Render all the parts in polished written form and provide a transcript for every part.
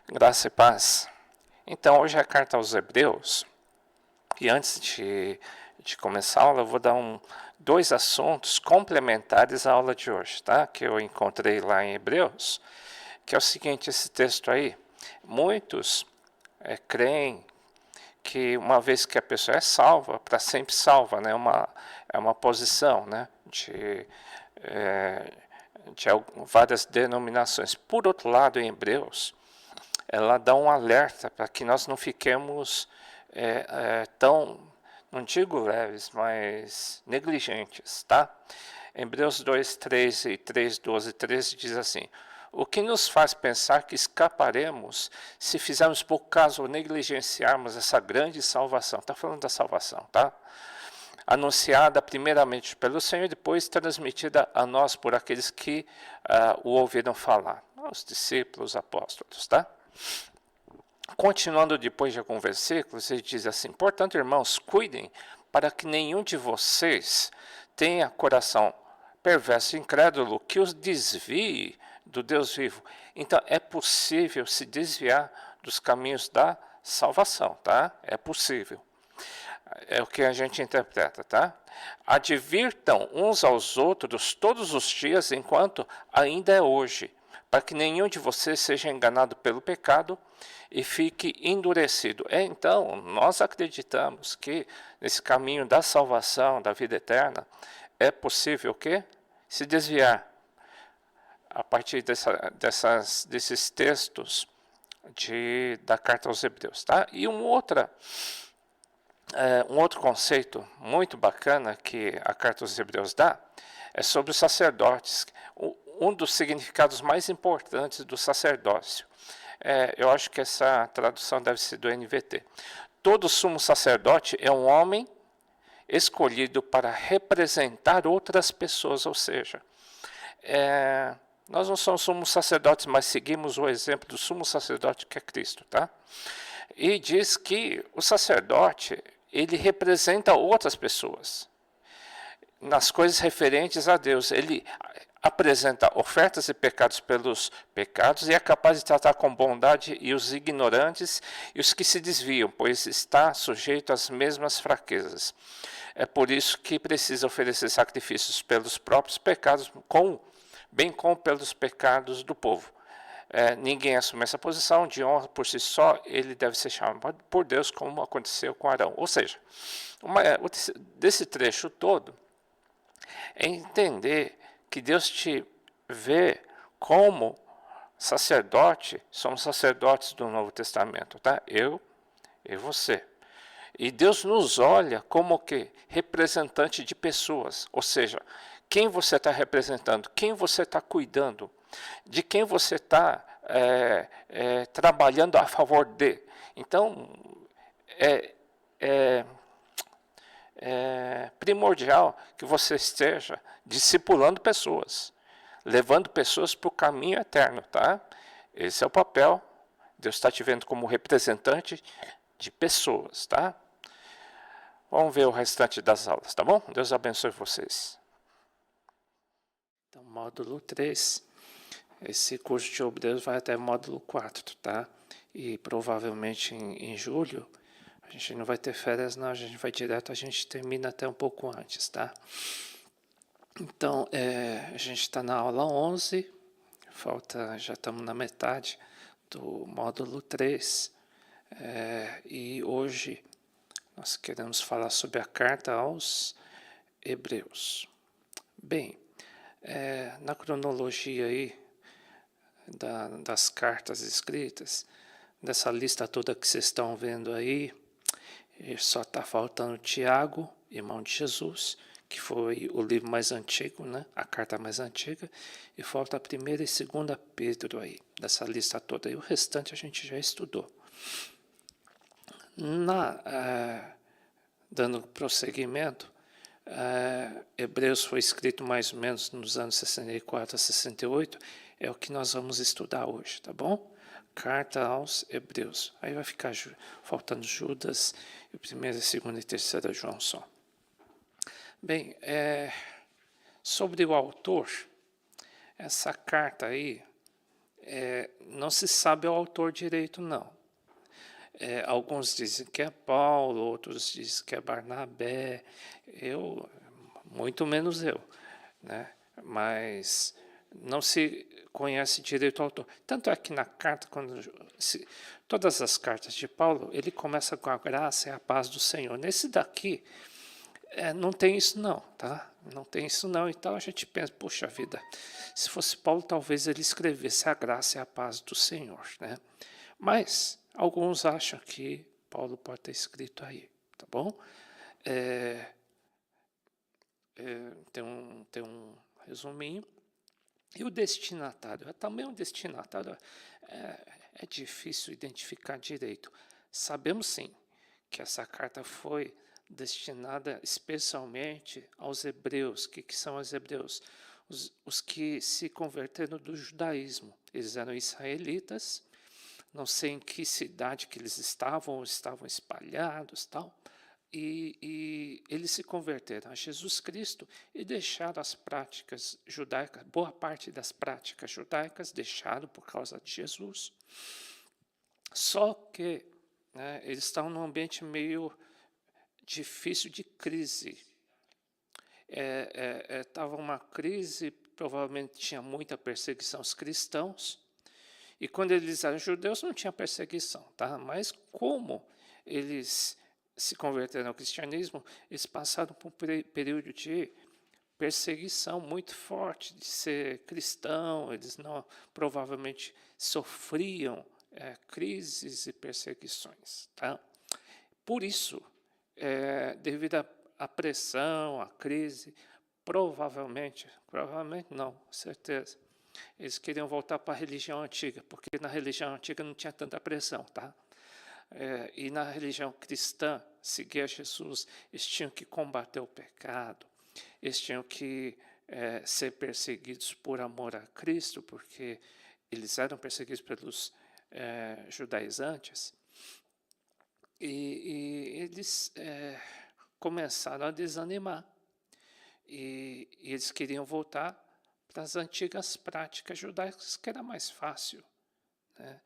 Graça e paz. Então, hoje é a carta aos Hebreus. E antes de começar a aula, eu vou dar dois assuntos complementares à aula de hoje, tá? Que eu encontrei lá em Hebreus, que é o seguinte, esse texto aí. Muitos creem que uma vez que a pessoa é salva, para sempre salva, né? É uma posição, né? De várias denominações. Por outro lado, em Hebreus, ela dá um alerta para que nós não fiquemos tão, não digo leves, mas negligentes, tá? Hebreus 2, 13 e 3, 12 e 13 diz assim: o que nos faz pensar que escaparemos se fizermos pouco caso ou negligenciarmos essa grande salvação? Está falando da salvação, tá? Anunciada primeiramente pelo Senhor e depois transmitida a nós por aqueles que o ouviram falar, os discípulos, os apóstolos, tá? Continuando depois de alguns versículos, ele diz assim: portanto, irmãos, cuidem para que nenhum de vocês tenha coração perverso e incrédulo que os desvie do Deus vivo. Então, é possível se desviar dos caminhos da salvação, tá? É possível. É o que a gente interpreta, tá? Advirtam uns aos outros todos os dias enquanto ainda é hoje, para que nenhum de vocês seja enganado pelo pecado e fique endurecido. Então, nós acreditamos que nesse caminho da salvação, da vida eterna, é possível que se desviar a partir desses textos da carta aos Hebreus, tá? E um outro conceito muito bacana que a carta aos Hebreus dá é sobre os sacerdotes. Um dos significados mais importantes do sacerdócio. Eu acho que essa tradução deve ser do NVT. Todo sumo sacerdote é um homem escolhido para representar outras pessoas, ou seja, nós não somos sumos sacerdotes, mas seguimos o exemplo do sumo sacerdote que é Cristo, tá? E diz que o sacerdote, ele representa outras pessoas nas coisas referentes a Deus. Ele apresenta ofertas e pecados pelos pecados e é capaz de tratar com bondade e os ignorantes e os que se desviam, pois está sujeito às mesmas fraquezas. É por isso que precisa oferecer sacrifícios pelos próprios pecados, bem como pelos pecados do povo. Ninguém assume essa posição de honra por si só, ele deve ser chamado por Deus, como aconteceu com Arão. Ou seja, desse trecho todo, é entender que Deus te vê como sacerdote, somos sacerdotes do Novo Testamento, tá? Eu e você. E Deus nos olha como que representante de pessoas, ou seja, quem você está representando, quem você está cuidando, de quem você está trabalhando a favor de. Então, é primordial que você esteja discipulando pessoas, levando pessoas para o caminho eterno, tá? Esse é o papel. Deus está te vendo como representante de pessoas, tá? Vamos ver o restante das aulas, tá bom? Deus abençoe vocês. Então, módulo 3. Esse curso de Hebreus vai até módulo 4, tá? E provavelmente em julho a gente não vai ter férias, não, a gente termina até um pouco antes, tá? Então, a gente está na aula 11, já estamos na metade do módulo 3, e hoje nós queremos falar sobre a carta aos Hebreus. Bem, na cronologia aí das cartas escritas, dessa lista toda que vocês estão vendo aí, só está faltando Tiago, irmão de Jesus, que foi o livro mais antigo, né? A carta mais antiga, e falta a 1ª e 2ª Pedro aí, dessa lista toda. E o restante a gente já estudou. Dando prosseguimento, Hebreus foi escrito mais ou menos nos anos 64 a 68, é o que nós vamos estudar hoje, tá bom? Carta aos Hebreus. Aí vai ficar faltando Judas, e 1ª, 2ª e 3ª João só. Bem, sobre o autor, essa carta aí, não se sabe o autor direito, não. Alguns dizem que é Paulo, outros dizem que é Barnabé, muito menos eu, né? Mas não se conhece direito o autor. Tanto é que na carta, todas as cartas de Paulo, ele começa com a graça e a paz do Senhor. Nesse daqui, não tem isso não, tá? Não tem isso não. Então a gente pensa, poxa vida, se fosse Paulo, talvez ele escrevesse a graça e a paz do Senhor, né? Mas alguns acham que Paulo pode ter escrito aí, tá bom? Tem um resuminho. E o destinatário? Também um destinatário é difícil identificar direito. Sabemos sim que essa carta foi destinada especialmente aos hebreus. O que são os hebreus? Os que se converteram do judaísmo. Eles eram israelitas, não sei em que cidade que eles estavam espalhados, tal, e eles se converteram a Jesus Cristo e deixaram as práticas judaicas, boa parte das práticas judaicas deixaram por causa de Jesus. Só que eles estavam num ambiente meio difícil de crise. Estava uma crise, provavelmente tinha muita perseguição aos cristãos, e quando eles eram judeus não tinha perseguição, tá? Mas como eles se converteram ao cristianismo, eles passaram por um período de perseguição muito forte, de ser cristão, eles não provavelmente sofriam crises e perseguições, tá? Por isso, devido à pressão, à crise, provavelmente não, certeza, eles queriam voltar para a religião antiga, porque na religião antiga não tinha tanta pressão, tá? E na religião cristã, seguir a Jesus, eles tinham que combater o pecado, eles tinham que ser perseguidos por amor a Cristo, porque eles eram perseguidos pelos judaizantes, e eles começaram a desanimar, e eles queriam voltar para as antigas práticas judaicas, que era mais fácil, né?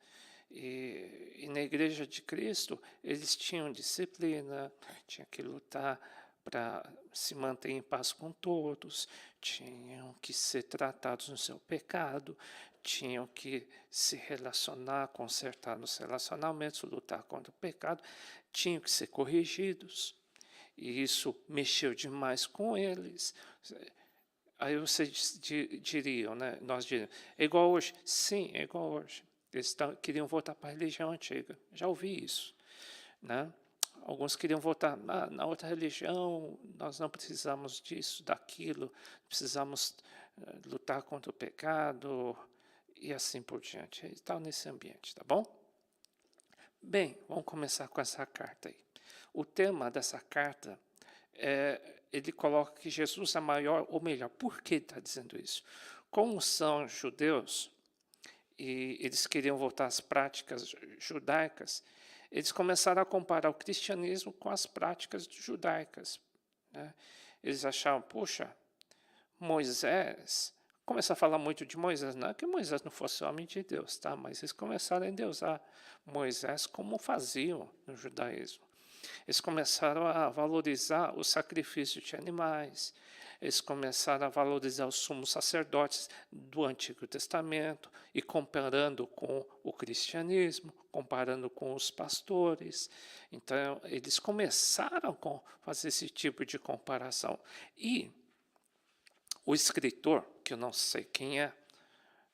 E na Igreja de Cristo, eles tinham disciplina, tinham que lutar para se manter em paz com todos, tinham que ser tratados no seu pecado, tinham que se relacionar, consertar nos relacionamentos, lutar contra o pecado, tinham que ser corrigidos, e isso mexeu demais com eles. Aí vocês diriam, né? Nós diríamos, é igual hoje? Sim, é igual hoje. Eles queriam voltar para a religião antiga. Já ouvi isso, né? Alguns queriam voltar na outra religião, nós não precisamos disso, daquilo, precisamos lutar contra o pecado e assim por diante. Está nesse ambiente, tá bom? Bem, vamos começar com essa carta aí. O tema dessa carta ele coloca que Jesus é maior ou melhor. Por que ele está dizendo isso? Como são judeus e eles queriam voltar às práticas judaicas, eles começaram a comparar o cristianismo com as práticas judaicas, né? Eles achavam, poxa, Moisés, começaram a falar muito de Moisés, não é que Moisés não fosse homem de Deus, tá? Mas eles começaram a endeusar Moisés como faziam no judaísmo. Eles começaram a valorizar o sacrifício de animais, eles começaram a valorizar os sumos sacerdotes do Antigo Testamento e comparando com o cristianismo, comparando com os pastores. Então, eles começaram a fazer esse tipo de comparação. E o escritor, que eu não sei quem é,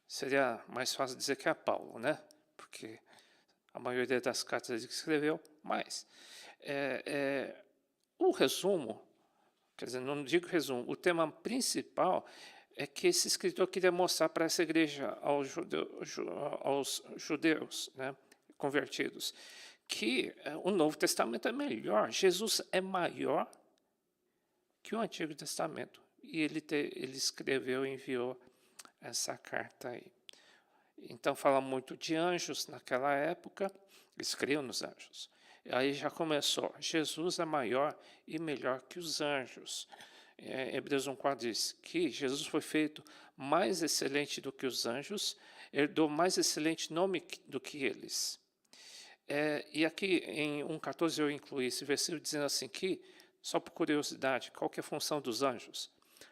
seria mais fácil dizer que é Paulo, né? Porque a maioria das cartas ele escreveu, mas o resumo, quer dizer, não digo resumo, o tema principal é que esse escritor queria mostrar para essa igreja, aos judeus, né, convertidos, que o Novo Testamento é melhor, Jesus é maior que o Antigo Testamento. E ele escreveu e enviou essa carta aí. Então fala muito de anjos naquela época, eles criam nos anjos. E aí já começou, Jesus é maior e melhor que os anjos. Hebreus 1,4 diz que Jesus foi feito mais excelente do que os anjos herdou mais excelente nome do que eles. E aqui em 1,14 eu incluí esse versículo dizendo assim que, só por curiosidade, qual que é a função dos anjos?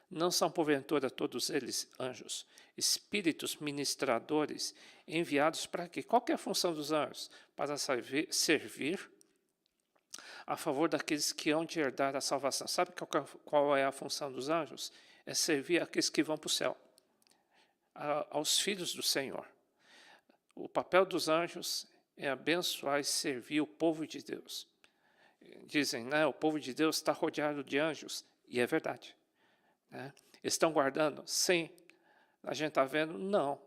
Não são porventura todos eles anjos, espíritos ministradores enviados para quê? Qual que é a função dos anjos? Para servir a favor daqueles que hão de herdar a salvação. Sabe qual é a função dos anjos? É servir aqueles que vão para o céu, aos filhos do Senhor. O papel dos anjos é abençoar e servir o povo de Deus. Dizem, né, o povo de Deus está rodeado de anjos, e é verdade. Né? Estão guardando? Sim. A gente está vendo? Não.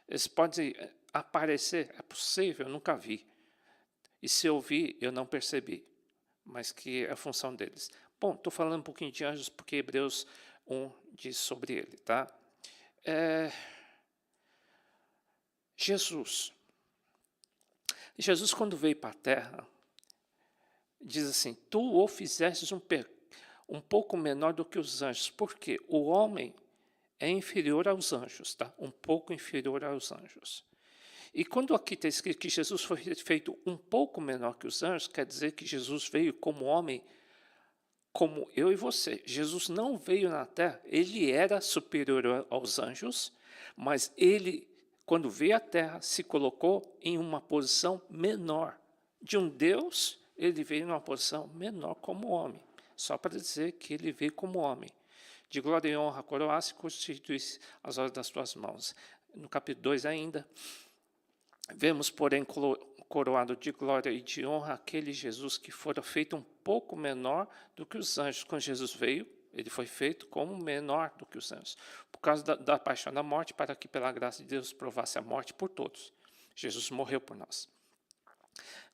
Eles podem aparecer, é possível, eu nunca vi. E se eu vi, eu não percebi, mas que é a função deles. Bom, estou falando um pouquinho de anjos porque Hebreus 1 diz sobre ele, tá? Jesus, quando veio para a terra, diz assim, tu o fizestes um pouco menor do que os anjos. Por quê? O homem é inferior aos anjos, tá? Um pouco inferior aos anjos. E quando aqui está escrito que Jesus foi feito um pouco menor que os anjos, quer dizer que Jesus veio como homem, como eu e você. Jesus não veio na terra, ele era superior aos anjos, mas ele, quando veio à terra, se colocou em uma posição menor. De um Deus, ele veio numa posição menor como homem. Só para dizer que ele veio como homem. De glória e honra, coroasse e constituísse as obras das tuas mãos. No capítulo 2 ainda, vemos, porém, coroado de glória e de honra aquele Jesus que fora feito um pouco menor do que os anjos. Quando Jesus veio, ele foi feito como menor do que os anjos, por causa da paixão da morte, para que pela graça de Deus provasse a morte por todos. Jesus morreu por nós.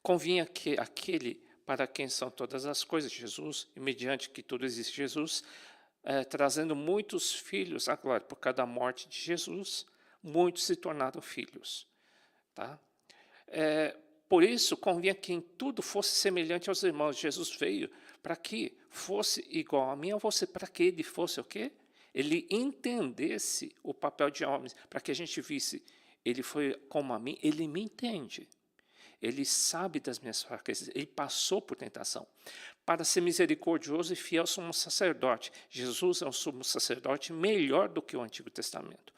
Convinha que aquele para quem são todas as coisas, Jesus, e mediante que tudo existe, Jesus, trazendo muitos filhos à glória. Por causa da morte de Jesus, muitos se tornaram filhos. Tá? Por isso, convinha que em tudo fosse semelhante aos irmãos. Jesus veio para que fosse igual a mim ou a você, para que ele fosse o quê? Ele entendesse o papel de homens, para que a gente visse, ele foi como a mim, ele me entende. Ele sabe das minhas fraquezas, ele passou por tentação. Para ser misericordioso e fiel sumo sacerdote. Jesus é um sumo sacerdote melhor do que o Antigo Testamento.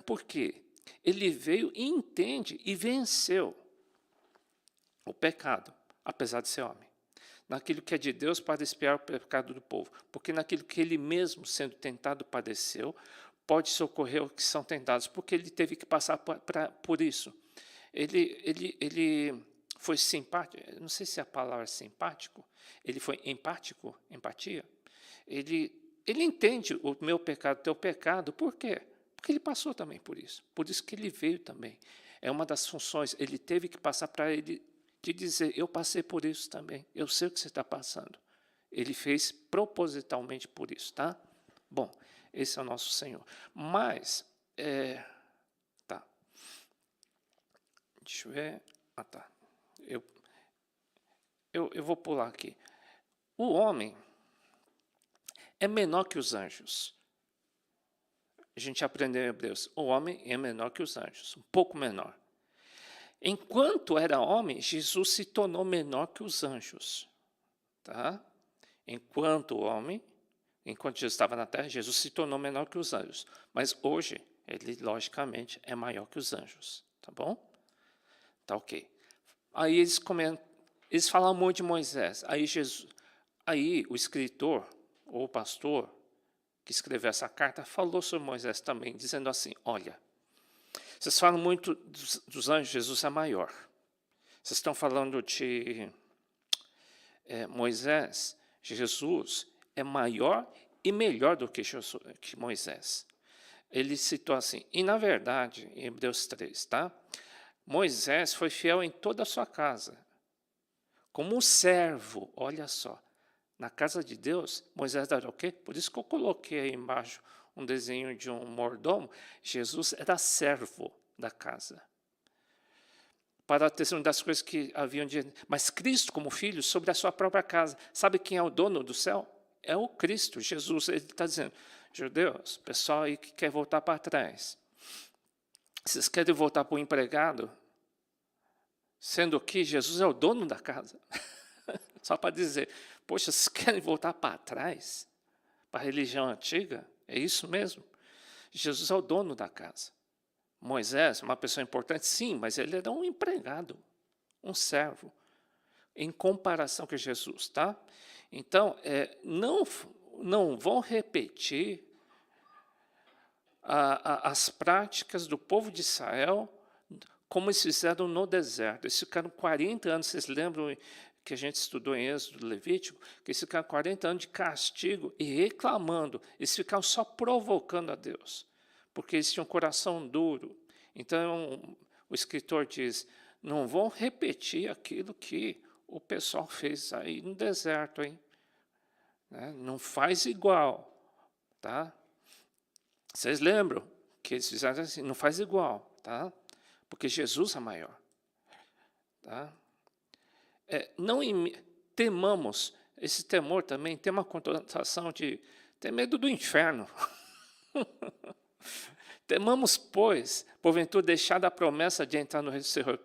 Por quê? Ele veio e entende e venceu o pecado, apesar de ser homem. Naquilo que é de Deus para expiar o pecado do povo. Porque naquilo que ele mesmo, sendo tentado, padeceu, pode socorrer os que são tentados, porque ele teve que passar por isso. Ele foi simpático, não sei se a palavra é simpático, ele foi empático, empatia. Ele entende o meu pecado, o teu pecado, por quê? Porque ele passou também por isso que ele veio também. É uma das funções, ele teve que passar para ele te dizer, eu passei por isso também, eu sei o que você está passando. Ele fez propositalmente por isso, tá? Bom, esse é o nosso Senhor. Mas, tá. Deixa eu ver. Ah, tá. Eu vou pular aqui. O homem é menor que os anjos. A gente aprendeu em Hebreus. O homem é menor que os anjos, um pouco menor. Enquanto era homem, Jesus se tornou menor que os anjos. Tá? Enquanto Jesus estava na terra, Jesus se tornou menor que os anjos. Mas hoje, ele logicamente é maior que os anjos. Tá bom? Tá ok. Aí eles falam muito de Moisés. Aí o escritor, ou o pastor, que escreveu essa carta, falou sobre Moisés também, dizendo assim, olha, vocês falam muito dos anjos, Jesus é maior. Vocês estão falando de Moisés, Jesus é maior e melhor do que Moisés. Ele citou assim, e na verdade, em Hebreus 3, tá? Moisés foi fiel em toda a sua casa, como um servo, olha só. Na casa de Deus, Moisés era o quê? Por isso que eu coloquei aí embaixo um desenho de um mordomo. Jesus era servo da casa. Para ter uma das coisas que haviam de... Mas Cristo, como filho, sobre a sua própria casa. Sabe quem é o dono do céu? É o Cristo, Jesus. Ele está dizendo, judeus, pessoal aí que quer voltar para trás. Vocês querem voltar para o empregado? Sendo que Jesus é o dono da casa. Só para dizer, poxa, vocês querem voltar para trás? Para a religião antiga? É isso mesmo? Jesus é o dono da casa. Moisés, uma pessoa importante, sim, mas ele era um empregado, um servo, em comparação com Jesus, tá? Então, não vão repetir as práticas do povo de Israel como eles fizeram no deserto. Eles ficaram 40 anos, vocês lembram que a gente estudou em Êxodo, Levítico, que eles ficaram 40 anos de castigo e reclamando. Eles ficaram só provocando a Deus, porque eles tinham um coração duro. Então, o escritor diz, não vão repetir aquilo que o pessoal fez aí no deserto, hein? Não faz igual, tá? Vocês lembram que eles fizeram assim, não faz igual, tá? Porque Jesus é maior, tá? Não temamos, esse temor também tem uma conotação de ter medo do inferno. Temamos, pois, porventura deixar a promessa de entrar no reino do Senhor.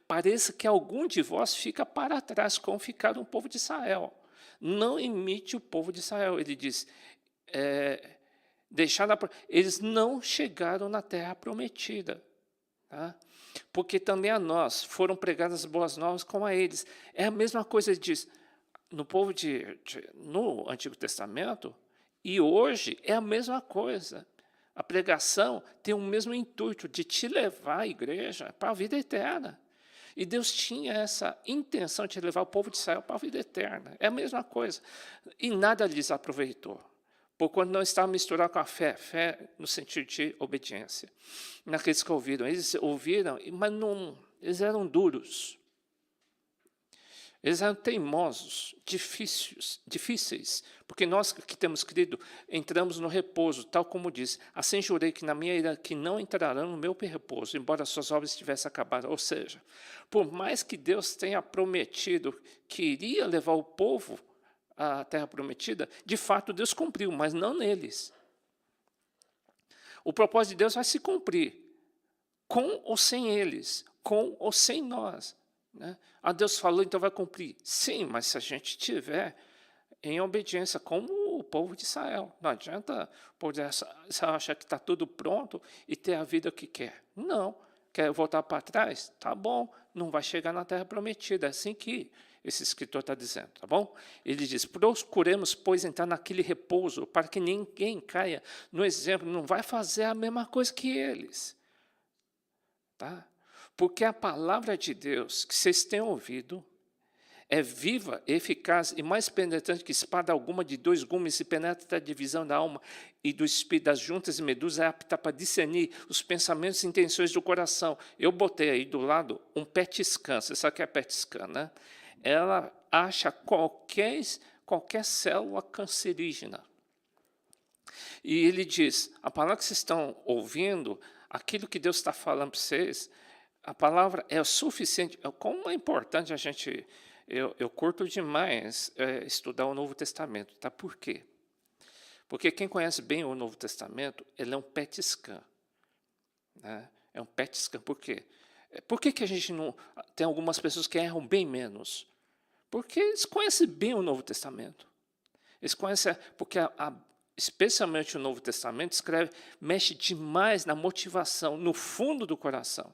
Pareça que algum de vós fica para trás, como ficaram o povo de Israel. Não imite o povo de Israel. Ele diz, eles não chegaram na terra prometida. Tá? Porque também a nós foram pregadas as boas novas como a eles. É a mesma coisa, ele diz, no povo no Antigo Testamento, e hoje é a mesma coisa. A pregação tem o mesmo intuito de te levar à igreja para a vida eterna. E Deus tinha essa intenção de levar o povo de Israel para a vida eterna. É a mesma coisa. E nada lhes aproveitou. Por quando não estava misturado com a fé no sentido de obediência. Naqueles que ouviram, eles ouviram, mas não, eles eram duros. Eles eram teimosos, difíceis, porque nós que temos crido, entramos no repouso, tal como diz, assim jurei que na minha ira que não entrarão no meu repouso, embora suas obras estivessem acabadas. Ou seja, por mais que Deus tenha prometido que iria levar o povo à terra prometida, de fato Deus cumpriu, mas não neles. O propósito de Deus vai se cumprir, com ou sem eles, com ou sem nós. Deus falou, então vai cumprir. Sim, mas se a gente estiver em obediência, como o povo de Israel. Não adianta o povo de Israel achar que está tudo pronto e ter a vida que quer. Não. Quer voltar para trás? Tá bom, não vai chegar na terra prometida. É assim que esse escritor está dizendo, tá bom? Ele diz, procuremos, pois, entrar naquele repouso, para que ninguém caia no exemplo, não vai fazer a mesma coisa que eles. Tá? Porque a palavra de Deus que vocês têm ouvido é viva, eficaz e mais penetrante que espada alguma de 2 gumes, e penetra até a divisão da alma e do espírito, das juntas e medulas, é apta para discernir os pensamentos e intenções do coração. Eu botei aí do lado um PET scan, você sabe o que é PET scan, né? Ela acha qualquer célula cancerígena. E ele diz, a palavra que vocês estão ouvindo, aquilo que Deus está falando para vocês, a palavra é o suficiente. Como é importante a gente... Eu curto demais estudar o Novo Testamento. Tá? Por quê? Porque quem conhece bem o Novo Testamento, ele é um PET scan. Né? É um PET scan. Por quê? Por que a gente não... Tem algumas pessoas que erram bem menos? Porque eles conhecem bem o Novo Testamento. Eles conhecem... Porque especialmente o Novo Testamento mexe demais na motivação, no fundo do coração.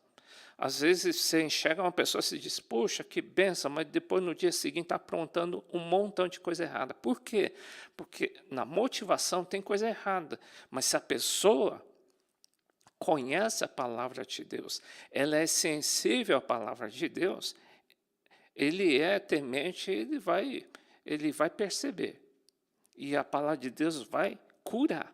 Às vezes você enxerga uma pessoa e se diz, poxa, que benção, mas depois no dia seguinte está aprontando um montão de coisa errada. Por quê? Porque na motivação tem coisa errada, mas se a pessoa conhece a palavra de Deus, ela é sensível à palavra de Deus, ele é temente, ele vai perceber. E a palavra de Deus vai curar.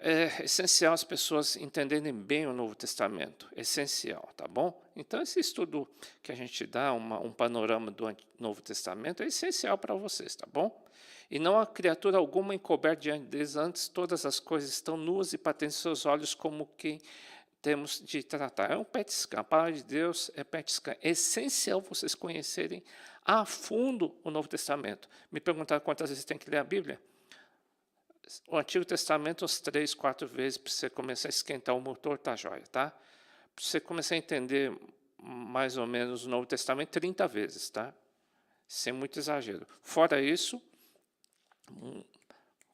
É essencial as pessoas entenderem bem o Novo Testamento. É essencial, tá bom? Então, esse estudo que a gente dá, um panorama do Novo Testamento, é essencial para vocês, tá bom? E não há criatura alguma encoberta diante deles, antes todas as coisas estão nuas e patentes em seus olhos, como quem temos de tratar. É um PET scan. A palavra de Deus é PET scan. É essencial vocês conhecerem a fundo o Novo Testamento. Me perguntaram quantas vezes tem que ler a Bíblia? o Antigo Testamento uns 3, 4 vezes para você começar a esquentar o motor, tá joia, tá? Para você começar a entender mais ou menos o Novo Testamento 30 vezes, tá? Sem muito exagero. Fora isso,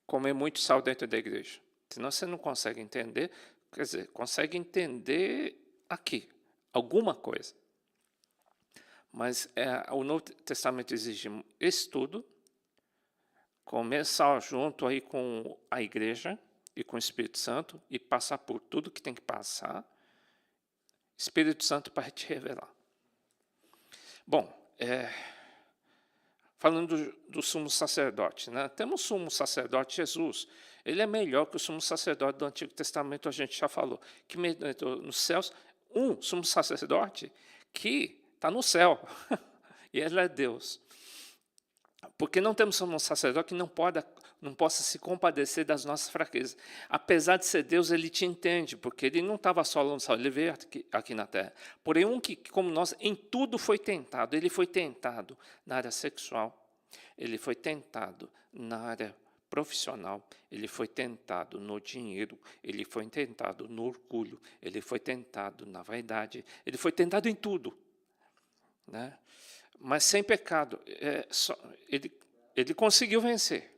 comer muito sal dentro da igreja. Senão você não consegue entender, quer dizer, consegue entender aqui, alguma coisa. Mas o Novo Testamento exige estudo, comer sal junto aí com a igreja e com o Espírito Santo e passar por tudo que tem que passar. Espírito Santo para te revelar. Bom, falando do sumo sacerdote, né? Temos o sumo sacerdote Jesus. Ele é melhor que o sumo sacerdote do Antigo Testamento, a gente já falou. Que nos céus, um sumo sacerdote que está no céu. E ele é Deus. Porque não temos um sacerdote que não possa se compadecer das nossas fraquezas. Apesar de ser Deus, ele te entende, porque ele não estava só lá no céu, ele veio aqui na terra. Porém, um que, como nós, em tudo foi tentado. Ele foi tentado na área sexual, ele foi tentado na área profissional, ele foi tentado no dinheiro, ele foi tentado no orgulho, ele foi tentado na vaidade, ele foi tentado em tudo, né? Mas sem pecado. Ele conseguiu vencer.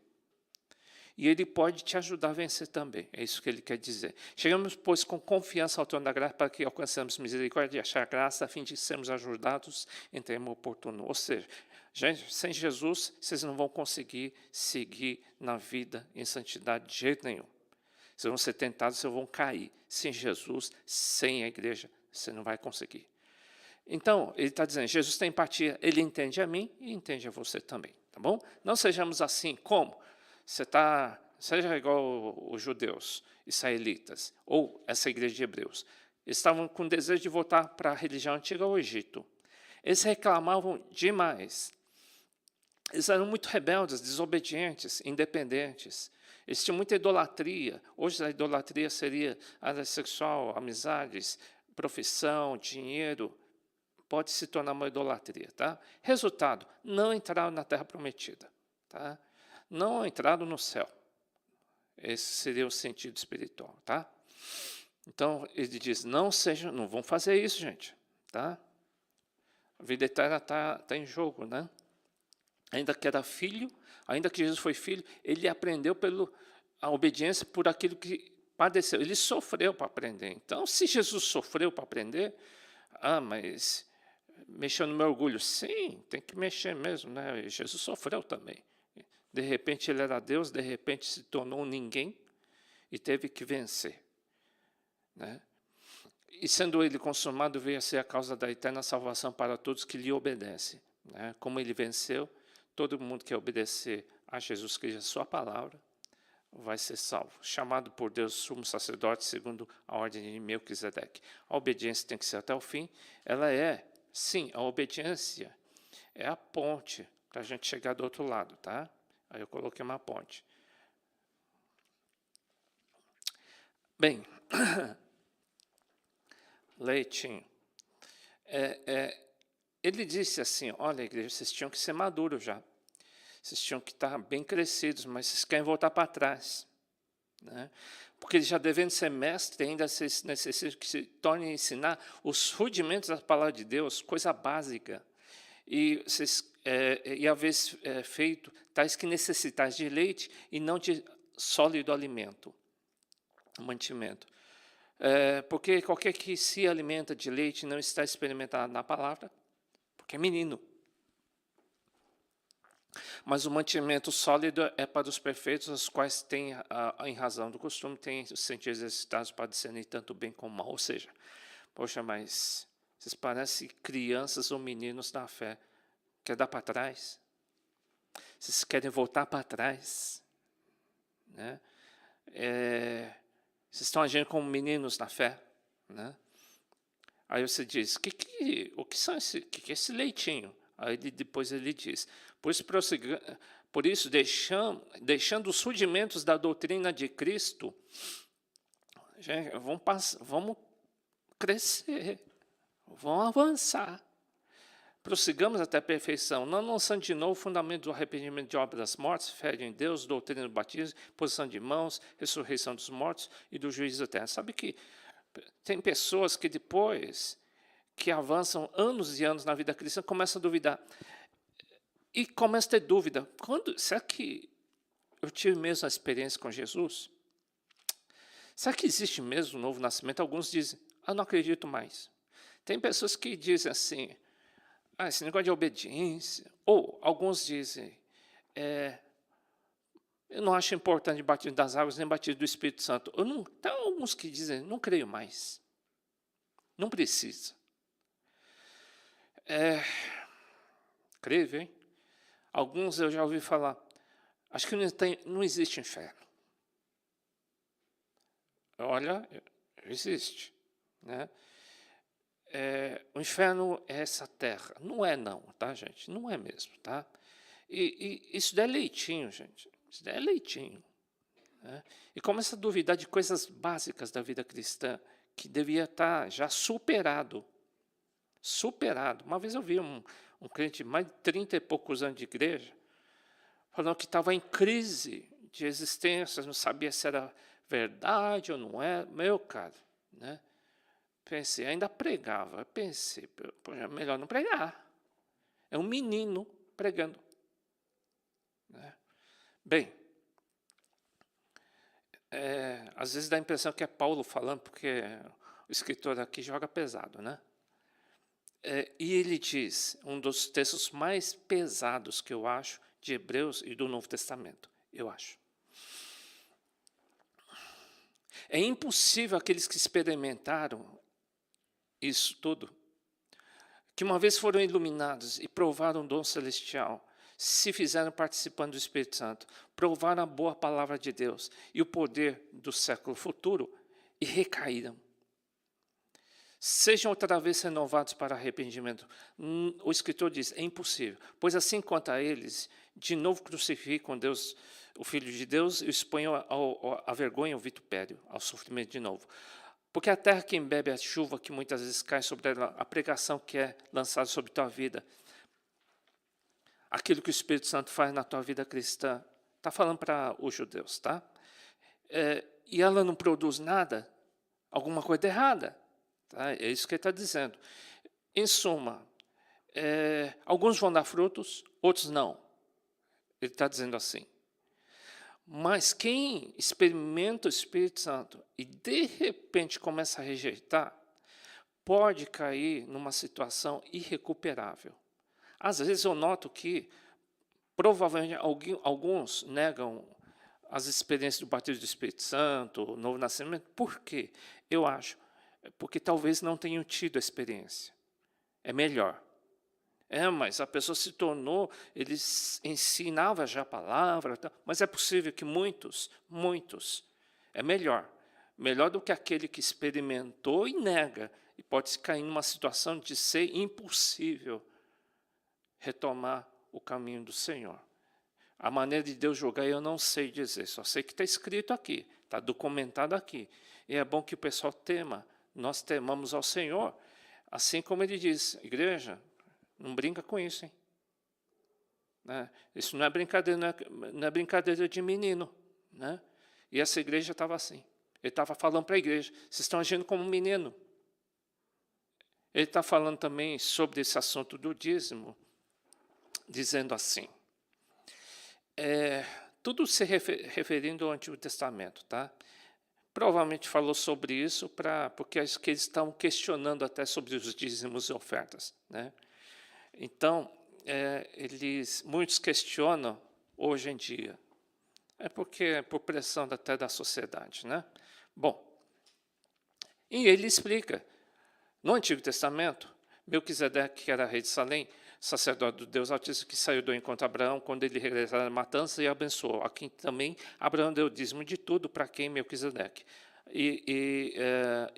E ele pode te ajudar a vencer também. É isso que ele quer dizer. Chegamos, pois, com confiança ao trono da graça para que alcancemos misericórdia e achar graça, a fim de sermos ajudados em tempo oportuno. Ou seja, gente, sem Jesus, vocês não vão conseguir seguir na vida em santidade de jeito nenhum. Vocês vão ser tentados, vocês vão cair. Sem Jesus, sem a igreja, você não vai conseguir. Então, ele está dizendo, Jesus tem empatia, ele entende a mim e entende a você também, tá bom? Não sejamos assim, como? Seja igual os judeus, israelitas, ou essa igreja de hebreus. Eles estavam com desejo de voltar para a religião antiga ao Egito. Eles reclamavam demais. Eles eram muito rebeldes, desobedientes, independentes. Eles tinham muita idolatria. Hoje a idolatria seria área sexual, amizades, profissão, dinheiro. Pode se tornar uma idolatria, tá? Resultado, não entraram na terra prometida, tá? Não entraram no céu. Esse seria o sentido espiritual, tá? Então, ele diz, não vão fazer isso, gente, tá? A vida eterna tá em jogo, né? Ainda que era filho, ainda que Jesus foi filho, ele aprendeu a obediência por aquilo que padeceu. Ele sofreu para aprender. Então, se Jesus sofreu para aprender, mas mexeu no meu orgulho. Sim, tem que mexer mesmo, né? Jesus sofreu também. De repente ele era Deus, de repente se tornou um ninguém e teve que vencer, né? E sendo ele consumado, veio a ser a causa da eterna salvação para todos que lhe obedecem, né? Como ele venceu, todo mundo que obedecer a Jesus Cristo, a sua palavra, vai ser salvo. Chamado por Deus sumo sacerdote, segundo a ordem de Melquisedeque. A obediência tem que ser até o fim. Sim, a obediência é a ponte para a gente chegar do outro lado, tá? Aí eu coloquei uma ponte. Bem, Leitinho, ele disse assim, olha, igreja, vocês tinham que ser maduros já. Vocês tinham que estar bem crescidos, mas vocês querem voltar para trás, né? Porque já devendo ser mestre, ainda vocês necessitam que se tornem a ensinar os rudimentos da palavra de Deus, coisa básica. E haver feito tais que necessitais de leite e não de sólido alimento, mantimento. Porque qualquer que se alimenta de leite não está experimentado na palavra, porque é menino. Mas o mantimento sólido é para os perfeitos, os quais têm, em razão do costume, têm os sentidos exercitados para discernir tanto bem como mal. Ou seja, poxa, mas vocês parecem crianças ou meninos da fé. Quer dar para trás? Vocês querem voltar para trás? Né? Vocês estão agindo como meninos na fé? Né? Aí você diz, o que é esse leitinho? Aí depois ele diz, por isso deixando os rudimentos da doutrina de Cristo, gente, vamos crescer, vamos avançar. prossigamos até a perfeição, não lançando de novo o fundamento do arrependimento de obras das mortes, fé em Deus, doutrina do batismo, posição de mãos, ressurreição dos mortos e do juízo eterno. Sabe que tem pessoas que depois que avançam anos e anos na vida cristã, começam a duvidar. E começam a ter dúvida. Será que eu tive mesmo a experiência com Jesus? Será que existe mesmo um novo nascimento? Alguns dizem, não acredito mais. Tem pessoas que dizem assim, esse negócio de obediência. Ou alguns dizem, eu não acho importante batismo das águas nem batismo do Espírito Santo. Tem alguns que dizem, não creio mais. Não precisa. Creio, hein? Alguns eu já ouvi falar, acho que não existe inferno. Olha, existe. Né? O inferno é essa terra. Não é não, tá, gente? Não é mesmo, tá? E isso daí é leitinho, gente. Isso daí é leitinho. Né? E começa a duvidar de coisas básicas da vida cristã, que devia estar já superado. Superado. Uma vez eu vi um crente de mais de 30 e poucos anos de igreja, falando que estava em crise de existência, não sabia se era verdade ou não é. Meu cara, né? Pensei, ainda pregava. Pensei, é melhor não pregar. É um menino pregando. Né? Bem, às vezes dá a impressão que é Paulo falando, porque o escritor aqui joga pesado, né? E ele diz, um dos textos mais pesados que eu acho, de Hebreus e do Novo Testamento, eu acho. É impossível aqueles que experimentaram isso tudo, que uma vez foram iluminados e provaram o dom celestial, se fizeram participando do Espírito Santo, provaram a boa palavra de Deus e o poder do século futuro e recaíram. Sejam outra vez renovados para arrependimento. O escritor diz, é impossível, pois assim quanto a eles, de novo crucificam Deus, o Filho de Deus, e exponham a vergonha, ao vitupério, ao sofrimento de novo. Porque a terra que embebe a chuva que muitas vezes cai sobre ela, a pregação que é lançada sobre tua vida, aquilo que o Espírito Santo faz na tua vida cristã, está falando para os judeus, tá? E ela não produz nada, alguma coisa errada. Tá? É isso que ele está dizendo. Em suma, alguns vão dar frutos, outros não. Ele está dizendo assim. Mas quem experimenta o Espírito Santo e de repente começa a rejeitar, pode cair numa situação irrecuperável. Às vezes eu noto que provavelmente alguns negam as experiências do batismo do Espírito Santo, o novo nascimento. Por quê? Eu acho. Porque talvez não tenham tido a experiência. É melhor. Mas a pessoa se tornou, ele ensinava já a palavra, mas é possível que muitos, é melhor. Melhor do que aquele que experimentou e nega, e pode cair numa situação de ser impossível retomar o caminho do Senhor. A maneira de Deus julgar eu não sei dizer, só sei que está escrito aqui, está documentado aqui. E é bom que o pessoal tema, nós temamos ao Senhor, assim como ele diz, igreja, não brinca com isso, hein? Isso não é brincadeira de menino. Né? E essa igreja estava assim. Ele estava falando para a igreja, vocês estão agindo como um menino. Ele está falando também sobre esse assunto do dízimo, dizendo assim, tudo se referindo ao Antigo Testamento, tá? Provavelmente falou sobre isso porque acho que eles estão questionando até sobre os dízimos e ofertas, né? Então, muitos questionam hoje em dia. Porque é por pressão até da sociedade, né? Bom, e ele explica, no Antigo Testamento, Melquisedeque, que era rei de Salém, sacerdote do Deus Altíssimo, que saiu do encontro a Abraão quando ele regressou da matança e abençoou. Aqui também Abraão deu dízimo de tudo para quem Melquisedeque.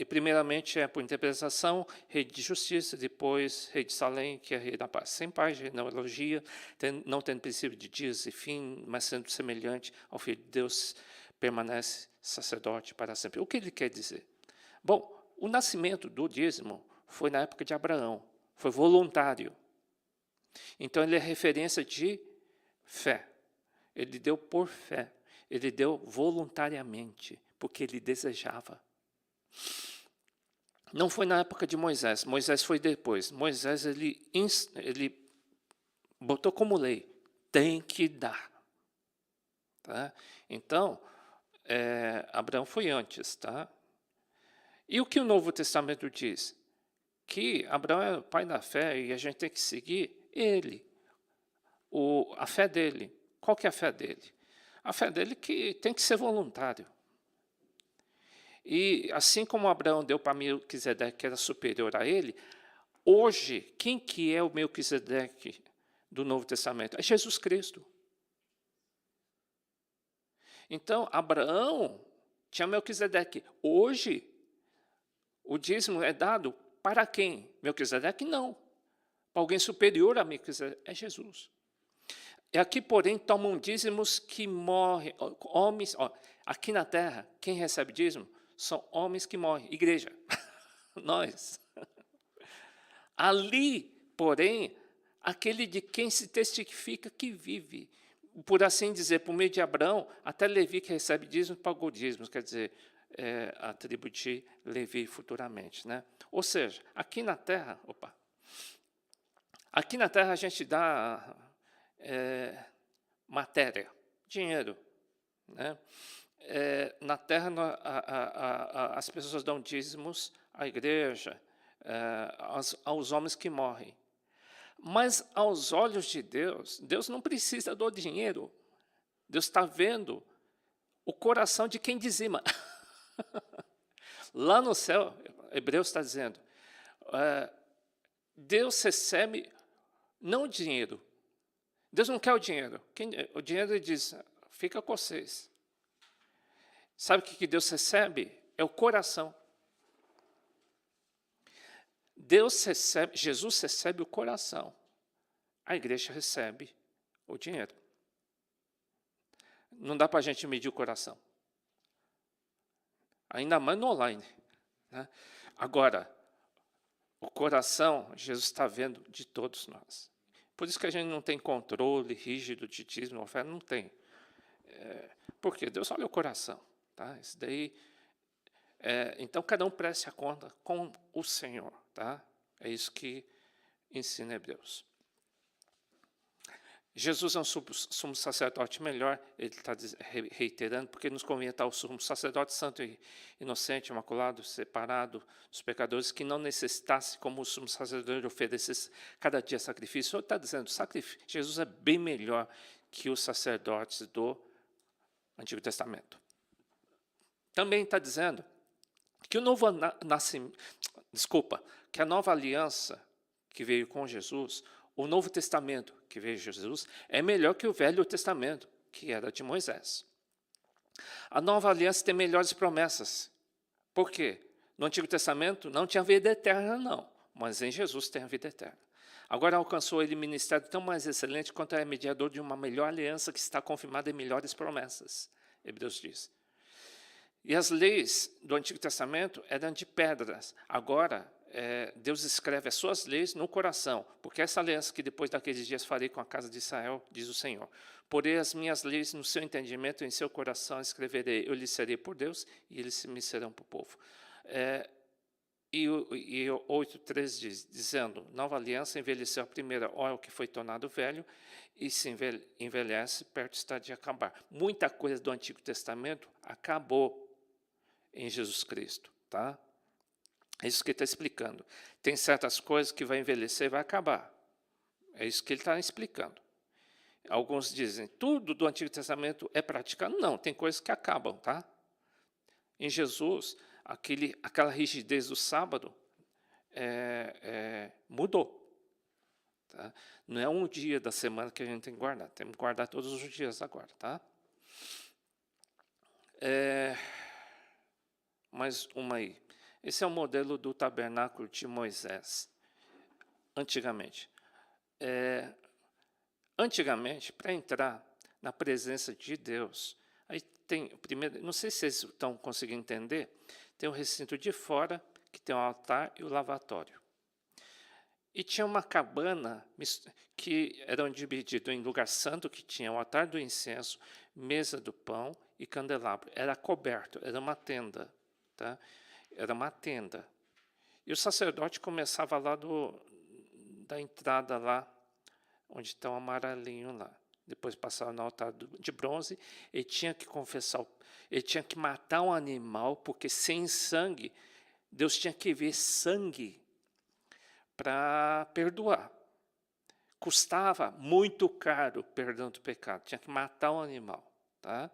Primeiramente por interpretação, rei de justiça, depois rei de Salém, que é rei da paz. Sem página, não elogia, não tendo princípio de dias e fim, mas sendo semelhante ao Filho de Deus, permanece sacerdote para sempre. O que ele quer dizer? Bom, o nascimento do dízimo foi na época de Abraão, foi voluntário. Então, ele é referência de fé. Ele deu por fé. Ele deu voluntariamente, porque ele desejava. Não foi na época de Moisés. Moisés foi depois. Moisés, ele botou como lei. Tem que dar. Tá? Então, Abraão foi antes. Tá? E o que o Novo Testamento diz? Que Abraão é o pai da fé e a gente tem que seguir ele. A fé dele. Qual que é a fé dele? A fé dele que tem que ser voluntário. E assim como Abraão deu para Melquisedeque, que era superior a ele, hoje, quem que é o Melquisedeque do Novo Testamento? É Jesus Cristo. Então, Abraão tinha Melquisedeque. Hoje, o dízimo é dado para quem? Melquisedeque não. Para alguém superior a Melquisedeque, é Jesus. E aqui, porém, tomam dízimos que morrem. Homens, aqui na terra, quem recebe dízimo são homens que morrem. Igreja. Nós. Ali, porém, aquele de quem se testifica que vive. Por assim dizer, por meio de Abraão, até Levi que recebe dízimo pagou dízimos, quer dizer, a tribo de Levi futuramente. Né? Ou seja, aqui na terra, aqui na terra a gente dá matéria, dinheiro. Né? Na terra as pessoas dão dízimos à igreja, aos homens que morrem. Mas aos olhos de Deus, Deus não precisa do dinheiro. Deus está vendo o coração de quem dizima. Lá no céu, Hebreus está dizendo, Deus recebe não o dinheiro. Deus não quer o dinheiro. O dinheiro, ele diz, fica com vocês. Sabe o que Deus recebe? É o coração. Jesus recebe o coração. A igreja recebe o dinheiro. Não dá para a gente medir o coração. Ainda mais no online. Né? Agora, o coração, Jesus está vendo de todos nós. Por isso que a gente não tem controle rígido de dízimo, oferta, não tem. Porque Deus olha o coração. Tá? Isso daí, então, cada um preste a conta com o Senhor. Tá? É isso que ensina Hebreus. Jesus é um sumo sacerdote melhor, ele está reiterando, porque nos convém estar o sumo sacerdote santo e inocente, imaculado, separado dos pecadores, que não necessitasse, como o sumo sacerdote, oferecesse cada dia sacrifício. Ele está dizendo, Jesus é bem melhor que os sacerdotes do Antigo Testamento. Também está dizendo que que a nova aliança que veio com Jesus, o Novo Testamento que veio de Jesus, é melhor que o Velho Testamento, que era de Moisés. A nova aliança tem melhores promessas. Por quê? No Antigo Testamento não tinha vida eterna, não, mas em Jesus tem a vida eterna. Agora alcançou ele ministério tão mais excelente quanto é mediador de uma melhor aliança que está confirmada em melhores promessas, Hebreus diz. E as leis do Antigo Testamento eram de pedras. Agora, Deus escreve as suas leis no coração, porque essa aliança que depois daqueles dias farei com a casa de Israel, diz o Senhor. Porei as minhas leis no seu entendimento, em seu coração escreverei. Eu lhes serei por Deus e eles me serão por povo. E 8:3 diz, dizendo, nova aliança envelheceu a primeira, ó, o que foi tornado velho, e se envelhece, perto está de acabar. Muita coisa do Antigo Testamento acabou em Jesus Cristo, tá? É isso que ele está explicando. Tem certas coisas que vai envelhecer e vai acabar. É isso que ele está explicando. Alguns dizem, tudo do Antigo Testamento é praticado. Não, tem coisas que acabam, tá? Em Jesus, aquela rigidez do sábado mudou. Tá? Não é um dia da semana que a gente tem que guardar. Temos que guardar todos os dias agora, tá? Mais uma aí. Esse é o modelo do tabernáculo de Moisés, antigamente. Antigamente, para entrar na presença de Deus, aí tem, primeiro, não sei se vocês estão conseguindo entender, tem o recinto de fora, que tem o altar e o lavatório. E tinha uma cabana que eram divididos em lugar santo, que tinha o altar do incenso, mesa do pão e candelabro. Era coberto, era uma tenda. Tá? Era uma tenda. E o sacerdote começava lá da entrada lá, onde está o amarelinho lá. Depois passava no altar de bronze, ele tinha que confessar, ele tinha que matar um animal, porque sem sangue, Deus tinha que ver sangue para perdoar. Custava muito caro o perdão do pecado, tinha que matar um animal. Tá?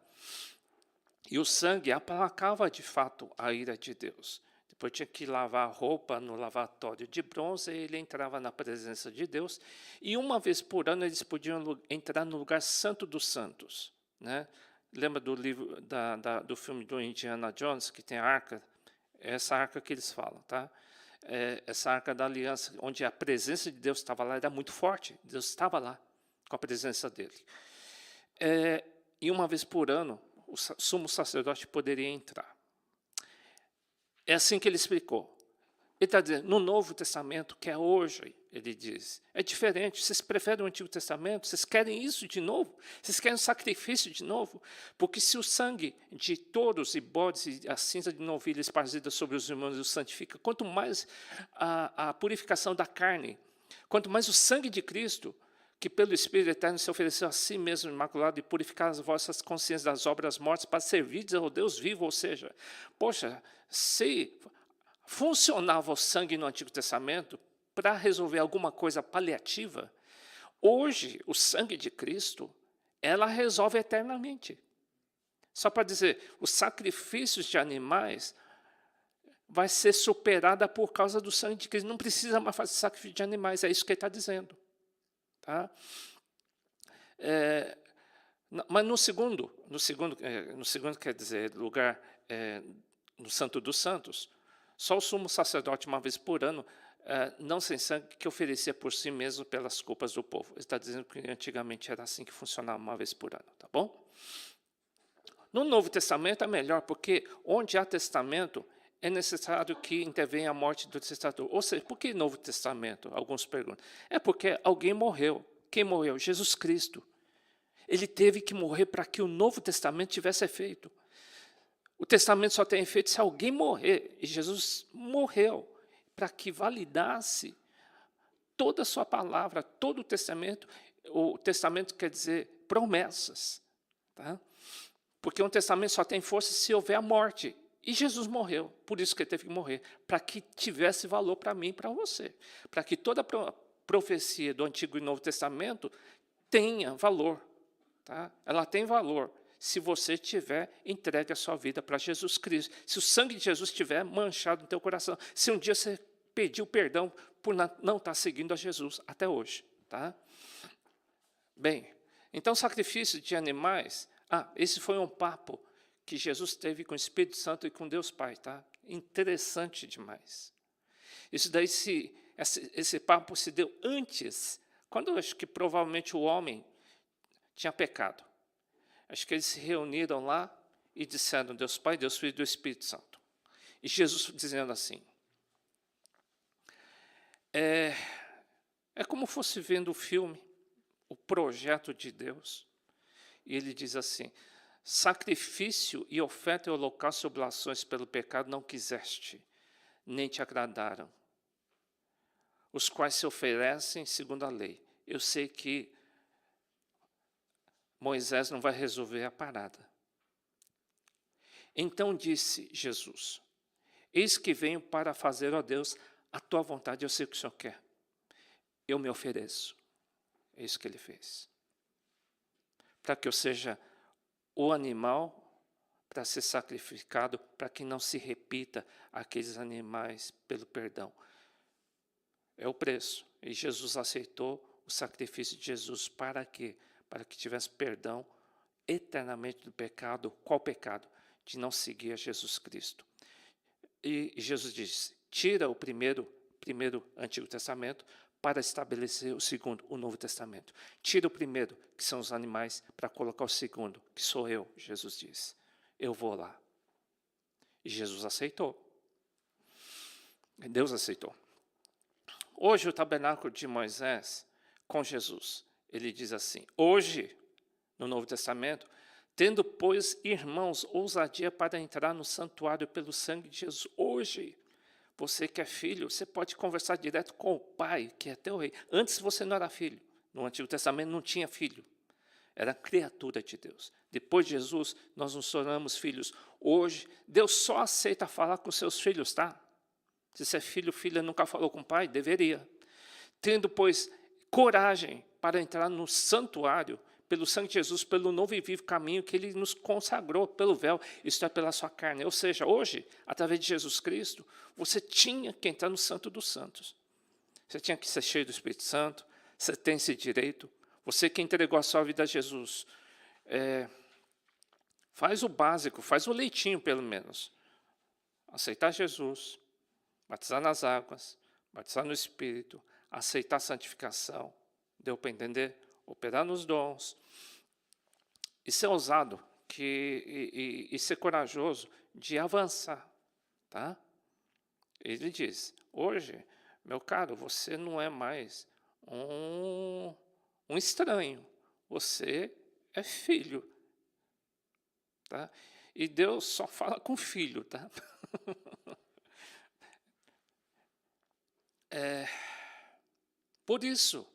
E o sangue aplacava de fato a ira de Deus. Depois tinha que lavar a roupa no lavatório de bronze, e ele entrava na presença de Deus. E uma vez por ano eles podiam entrar no lugar santo dos santos. Né? Lembra do livro do filme do Indiana Jones, que tem a arca? É essa arca que eles falam. Tá? Essa arca da aliança, onde a presença de Deus estava lá, era muito forte. Deus estava lá com a presença dele. E uma vez por ano, o sumo sacerdote poderia entrar. É assim que ele explicou. Ele está dizendo, no Novo Testamento, que é hoje, ele diz, é diferente. Vocês preferem o Antigo Testamento? Vocês querem isso de novo? Vocês querem sacrifício de novo? Porque se o sangue de touros e bodes e a cinza de novilha esparzida sobre os irmãos os santifica, quanto mais a purificação da carne, quanto mais o sangue de Cristo, que pelo Espírito Eterno se ofereceu a si mesmo imaculado e purificar as vossas consciências das obras mortas para servir ao Deus vivo, ou seja, poxa, se funcionava o sangue no Antigo Testamento para resolver alguma coisa paliativa, hoje o sangue de Cristo, ela resolve eternamente. Só para dizer, os sacrifícios de animais vai ser superada por causa do sangue de Cristo. Não precisa mais fazer sacrifício de animais, é isso que ele está dizendo. Tá? Mas no segundo quer dizer, lugar no Santo dos Santos, só o sumo sacerdote, uma vez por ano, não sem sangue, que oferecia por si mesmo pelas culpas do povo. Ele está dizendo que antigamente era assim que funcionava, uma vez por ano. Tá bom? No Novo Testamento é melhor, porque onde há testamento, é necessário que intervenha a morte do testador. Ou seja, por que Novo Testamento? Alguns perguntam. É porque alguém morreu. Quem morreu? Jesus Cristo. Ele teve que morrer para que o Novo Testamento tivesse efeito. O testamento só tem efeito se alguém morrer. E Jesus morreu para que validasse toda a sua palavra, todo o testamento. O testamento quer dizer promessas. Tá? Porque um testamento só tem força se houver a morte. E Jesus morreu, por isso que ele teve que morrer, para que tivesse valor para mim e para você. Para que toda a profecia do Antigo e Novo Testamento tenha valor. Tá? Ela tem valor se você tiver entregue a sua vida para Jesus Cristo. Se o sangue de Jesus estiver manchado no teu coração. Se um dia você pediu perdão por não estar seguindo a Jesus até hoje. Tá? Bem, então sacrifício de animais... esse foi um papo que Jesus teve com o Espírito Santo e com Deus Pai, tá? Interessante demais. Isso daí, esse papo se deu antes, quando eu acho que provavelmente o homem tinha pecado. Acho que eles se reuniram lá e disseram, Deus Pai, Deus Filho e Deus Espírito Santo. E Jesus dizendo assim, é como fosse vendo o filme, o projeto de Deus. E ele diz assim, sacrifício e oferta e holocausto e oblações pelo pecado não quiseste, nem te agradaram, os quais se oferecem segundo a lei. Eu sei que Moisés não vai resolver a parada. Então disse Jesus, eis que venho para fazer, ó Deus, a tua vontade, eu sei o que o Senhor quer. Eu me ofereço. É isso que ele fez. Para que eu seja o animal para ser sacrificado, para que não se repita aqueles animais pelo perdão. É o preço. E Jesus aceitou o sacrifício de Jesus para quê? Para que tivesse perdão eternamente do pecado. Qual pecado? De não seguir a Jesus Cristo. E Jesus disse, tira o primeiro Antigo Testamento para estabelecer o segundo, o Novo Testamento. Tira o primeiro, que são os animais, para colocar o segundo, que sou eu, Jesus disse. Eu vou lá. E Jesus aceitou. Deus aceitou. Hoje o tabernáculo de Moisés com Jesus, ele diz assim, hoje, no Novo Testamento, tendo, pois, irmãos, ousadia para entrar no santuário pelo sangue de Jesus. Hoje, você que é filho, você pode conversar direto com o Pai, que é teu rei. Antes você não era filho. No Antigo Testamento não tinha filho. Era criatura de Deus. Depois de Jesus, nós nos tornamos filhos. Hoje, Deus só aceita falar com seus filhos, tá? Se você é filho, filha, nunca falou com o pai, deveria. Tendo, pois, coragem para entrar no santuário, pelo sangue de Jesus, pelo novo e vivo caminho que ele nos consagrou, pelo véu, isto é, pela sua carne. Ou seja, hoje, através de Jesus Cristo, você tinha que entrar no Santo dos Santos. Você tinha que ser cheio do Espírito Santo, você tem esse direito. Você que entregou a sua vida a Jesus, faz o básico, faz o leitinho pelo menos. Aceitar Jesus, batizar nas águas, batizar no Espírito, aceitar a santificação, deu para entender? Operar nos dons, e ser ousado, e ser corajoso de avançar. Tá? Ele diz, hoje, meu caro, você não é mais um estranho, você é filho. Tá? E Deus só fala com filho. Tá? Por isso,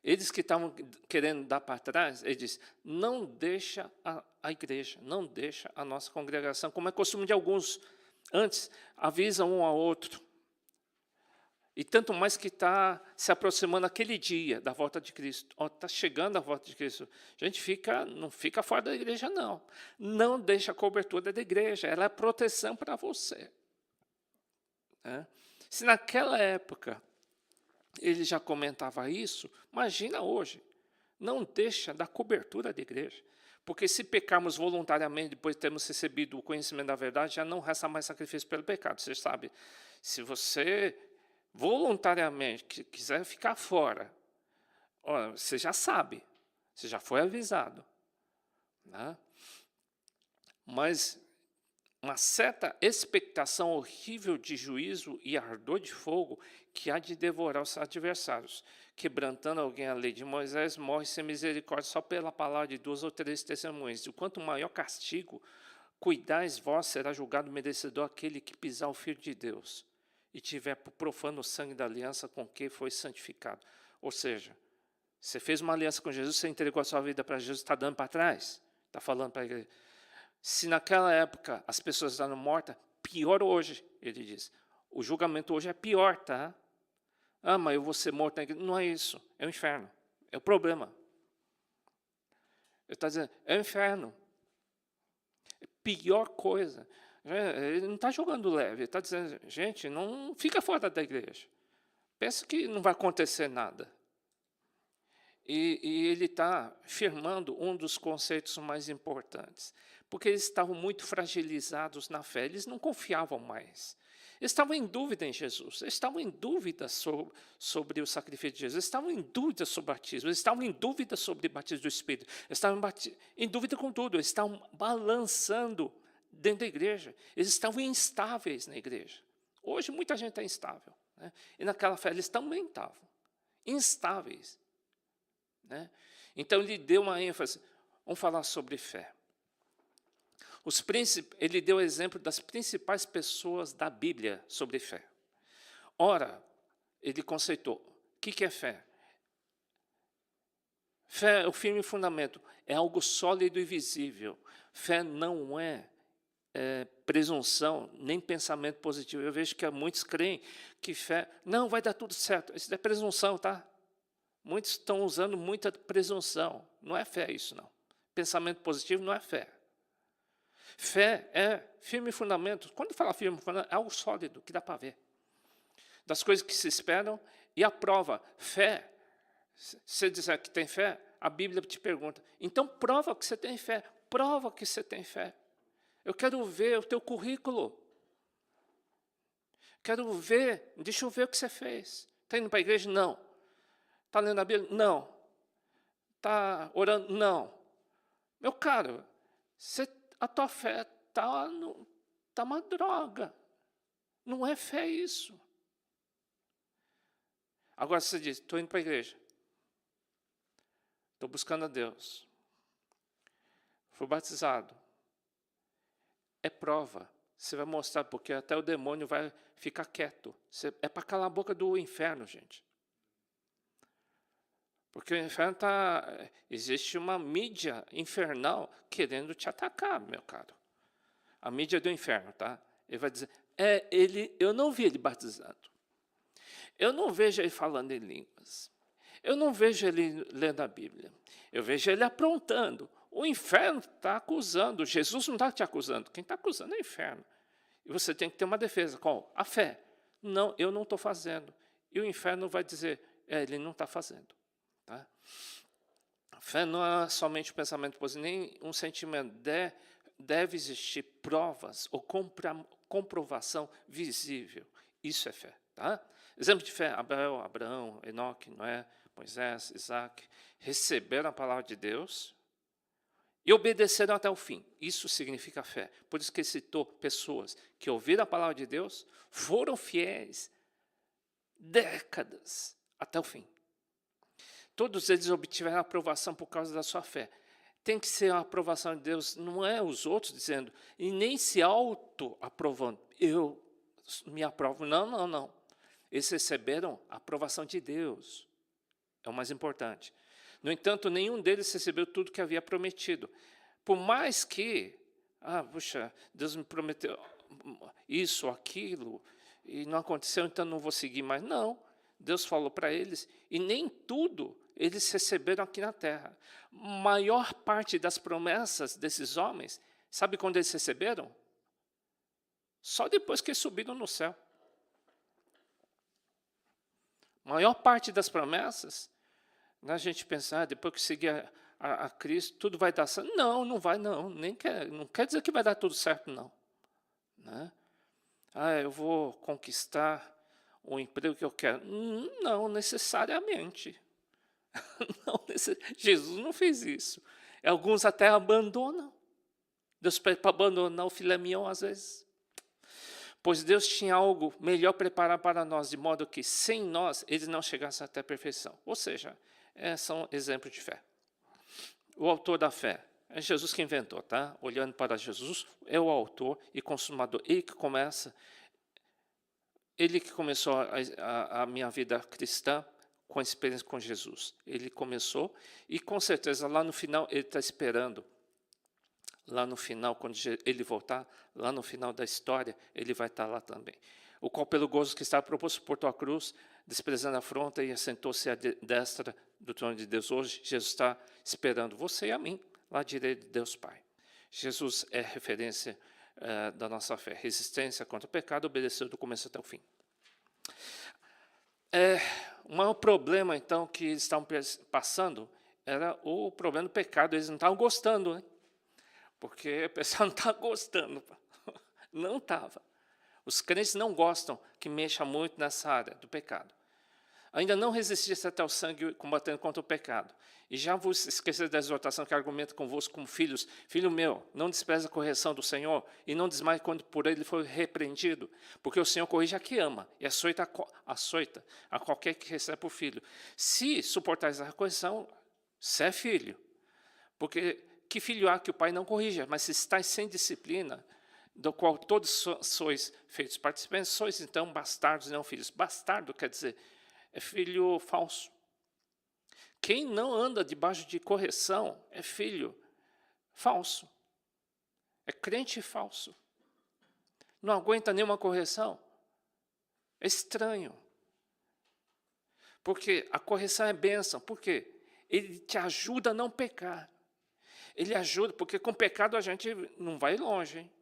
eles que estavam querendo dar para trás, ele diz, não deixa a igreja, não deixa a nossa congregação, como é costume de alguns, antes avisam um ao outro. E tanto mais que está se aproximando aquele dia da volta de Cristo. Está chegando a volta de Cristo. A gente não fica fora da igreja, não. Não deixa a cobertura da igreja, ela é proteção para você. Se naquela época ele já comentava isso, imagina hoje. Não deixa da cobertura da igreja. Porque se pecarmos voluntariamente, depois de termos recebido o conhecimento da verdade, já não resta mais sacrifício pelo pecado. Você sabe, se você voluntariamente quiser ficar fora, você já sabe, você já foi avisado. Né? Mas uma certa expectação horrível de juízo e ardor de fogo que há de devorar os adversários. Quebrantando alguém a lei de Moisés, morre sem misericórdia só pela palavra de 2 ou 3 testemunhas. E quanto maior castigo, cuidais vós, será julgado merecedor aquele que pisar o Filho de Deus e tiver por profano o sangue da aliança com que foi santificado. Ou seja, você fez uma aliança com Jesus, você entregou a sua vida para Jesus, está dando para trás? Está falando para a igreja. Se naquela época as pessoas estavam mortas, pior hoje, ele diz. O julgamento hoje é pior, tá? Mas eu vou ser morto na igreja. Não é isso, é o inferno. É o problema. Ele está dizendo, é o inferno. É pior coisa. Ele não está jogando leve, ele está dizendo, gente, não fica fora da igreja. Pensa que não vai acontecer nada. E ele está firmando um dos conceitos mais importantes, porque eles estavam muito fragilizados na fé, eles não confiavam mais. Eles estavam em dúvida em Jesus, eles estavam em dúvida sobre o sacrifício de Jesus, eles estavam em dúvida sobre o batismo, eles estavam em dúvida sobre o batismo do Espírito, eles estavam em dúvida com tudo, eles estavam balançando dentro da igreja, eles estavam instáveis na igreja. Hoje muita gente está instável, né? E naquela fé eles também estavam instáveis. Né? Então ele deu uma ênfase, vamos falar sobre fé. Ele deu exemplo das principais pessoas da Bíblia sobre fé. Ora, ele conceitou, o que é fé? Fé é o firme fundamento, é algo sólido e visível. Fé não é presunção, nem pensamento positivo. Eu vejo que muitos creem que fé, não, vai dar tudo certo. Isso é presunção, tá? Muitos estão usando muita presunção. Não é fé isso, não. Pensamento positivo não é fé. Fé é firme fundamento. Quando fala firme fundamento, é algo sólido, que dá para ver. Das coisas que se esperam e a prova. Fé, se você disser que tem fé, a Bíblia te pergunta, então prova que você tem fé. Prova que você tem fé. Eu quero ver o teu currículo. Quero ver, deixa eu ver o que você fez. Está indo para a igreja? Não. Está lendo a Bíblia? Não. Está orando? Não. Meu caro, a tua fé está uma droga. Não é fé isso. Agora você diz, estou indo para a igreja. Estou buscando a Deus. Fui batizado. É prova. Você vai mostrar, porque até o demônio vai ficar quieto. É para calar a boca do inferno, gente. Porque o inferno está... Existe uma mídia infernal querendo te atacar, meu caro. A mídia do inferno, tá? Ele vai dizer, eu não vi ele batizado. Eu não vejo ele falando em línguas. Eu não vejo ele lendo a Bíblia. Eu vejo ele aprontando. O inferno está acusando. Jesus não está te acusando. Quem está acusando é o inferno. E você tem que ter uma defesa. Qual? A fé. Não, eu não estou fazendo. E o inferno vai dizer, ele não está fazendo. Tá? A fé não é somente um pensamento positivo, nem um sentimento. Deve existir provas ou comprovação visível. Isso é fé. Tá? Exemplo de fé, Abel, Abraão, Enoque, Noé, Moisés, Isaac, receberam a palavra de Deus e obedeceram até o fim. Isso significa fé. Por isso que ele citou pessoas que ouviram a palavra de Deus, foram fiéis décadas até o fim. Todos eles obtiveram aprovação por causa da sua fé. Tem que ser a aprovação de Deus, não é os outros dizendo, e nem se auto-aprovando. Eu me aprovo. Não, não, não. Eles receberam a aprovação de Deus. É o mais importante. No entanto, nenhum deles recebeu tudo que havia prometido. Por mais que, puxa, Deus me prometeu isso, aquilo, e não aconteceu, então não vou seguir mais. Não, Deus falou para eles, e nem tudo eles receberam aqui na terra. Maior parte das promessas desses homens, sabe quando eles receberam? Só depois que eles subiram no céu. Maior parte das promessas, a gente pensa, depois que seguir a Cristo, tudo vai dar certo. Não, não vai não. Não quer dizer que vai dar tudo certo, não. Né? Eu vou conquistar o emprego que eu quero. Não necessariamente. Não, Jesus não fez isso. Alguns até abandonam. Deus pede para abandonar o filé mignon às vezes. Pois Deus tinha algo melhor preparado para nós, de modo que, sem nós, eles não chegassem até a perfeição. Ou seja, são exemplos de fé. O autor da fé é Jesus que inventou, tá? Olhando para Jesus, é o autor e consumador. Ele que começou a minha vida cristã com a experiência com Jesus. Ele começou e, com certeza, lá no final, ele está esperando. Lá no final, quando ele voltar, lá no final da história, ele vai estar lá também. O qual, pelo gozo que estava proposto, suportou a cruz, desprezando a afronta e assentou-se à destra do trono de Deus. Hoje, Jesus está esperando você e a mim, lá à direita de Deus Pai. Jesus é referência da nossa fé. Resistência contra o pecado, obedeceu do começo até o fim. O maior problema, então, que eles estavam passando era o problema do pecado. Eles não estavam gostando, né? Porque o pessoal não está gostando. Não estava. Os crentes não gostam que mexa muito nessa área do pecado. Ainda não resistisse até o sangue combatendo contra o pecado. E já vos esquecer da exortação que argumenta convosco como filhos. Filho meu, não despreze a correção do Senhor e não desmaie quando por ele for repreendido. Porque o Senhor corrige a que ama e açoita a qualquer que recebe por filho. Se suportais a correção, você é filho. Porque que filho há que o pai não corrija? Mas se estáis sem disciplina, do qual todos sois feitos participantes, sois então bastardos e não filhos. Bastardo quer dizer, é filho falso. Quem não anda debaixo de correção é filho falso. É crente falso. Não aguenta nenhuma correção. É estranho. Porque a correção é bênção. Por quê? Ele te ajuda a não pecar. Ele ajuda, porque com pecado a gente não vai longe. Hein?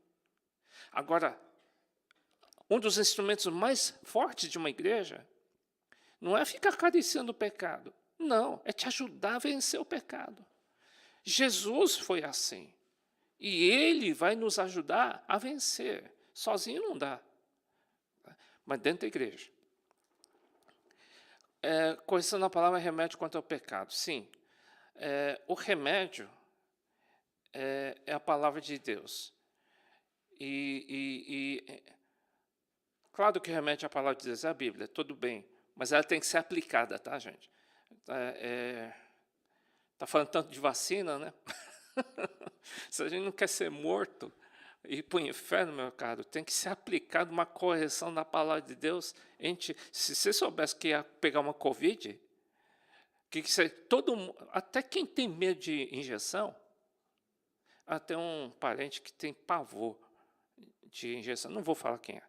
Agora, um dos instrumentos mais fortes de uma igreja não é ficar acariciando o pecado. Não, é te ajudar a vencer o pecado. Jesus foi assim. E Ele vai nos ajudar a vencer. Sozinho não dá. Mas dentro da igreja. Correção na palavra é remédio contra o pecado. Sim, o remédio é a palavra de Deus. Claro que o remédio à palavra de Deus é a Bíblia, tudo bem. mas ela tem que ser aplicada, tá, gente? Tá falando tanto de vacina, né? Se a gente não quer ser morto e ir para o inferno, meu caro, tem que ser aplicado uma correção da palavra de Deus. Se você soubesse que ia pegar uma Covid, até quem tem medo de injeção, até um parente que tem pavor de injeção, não vou falar quem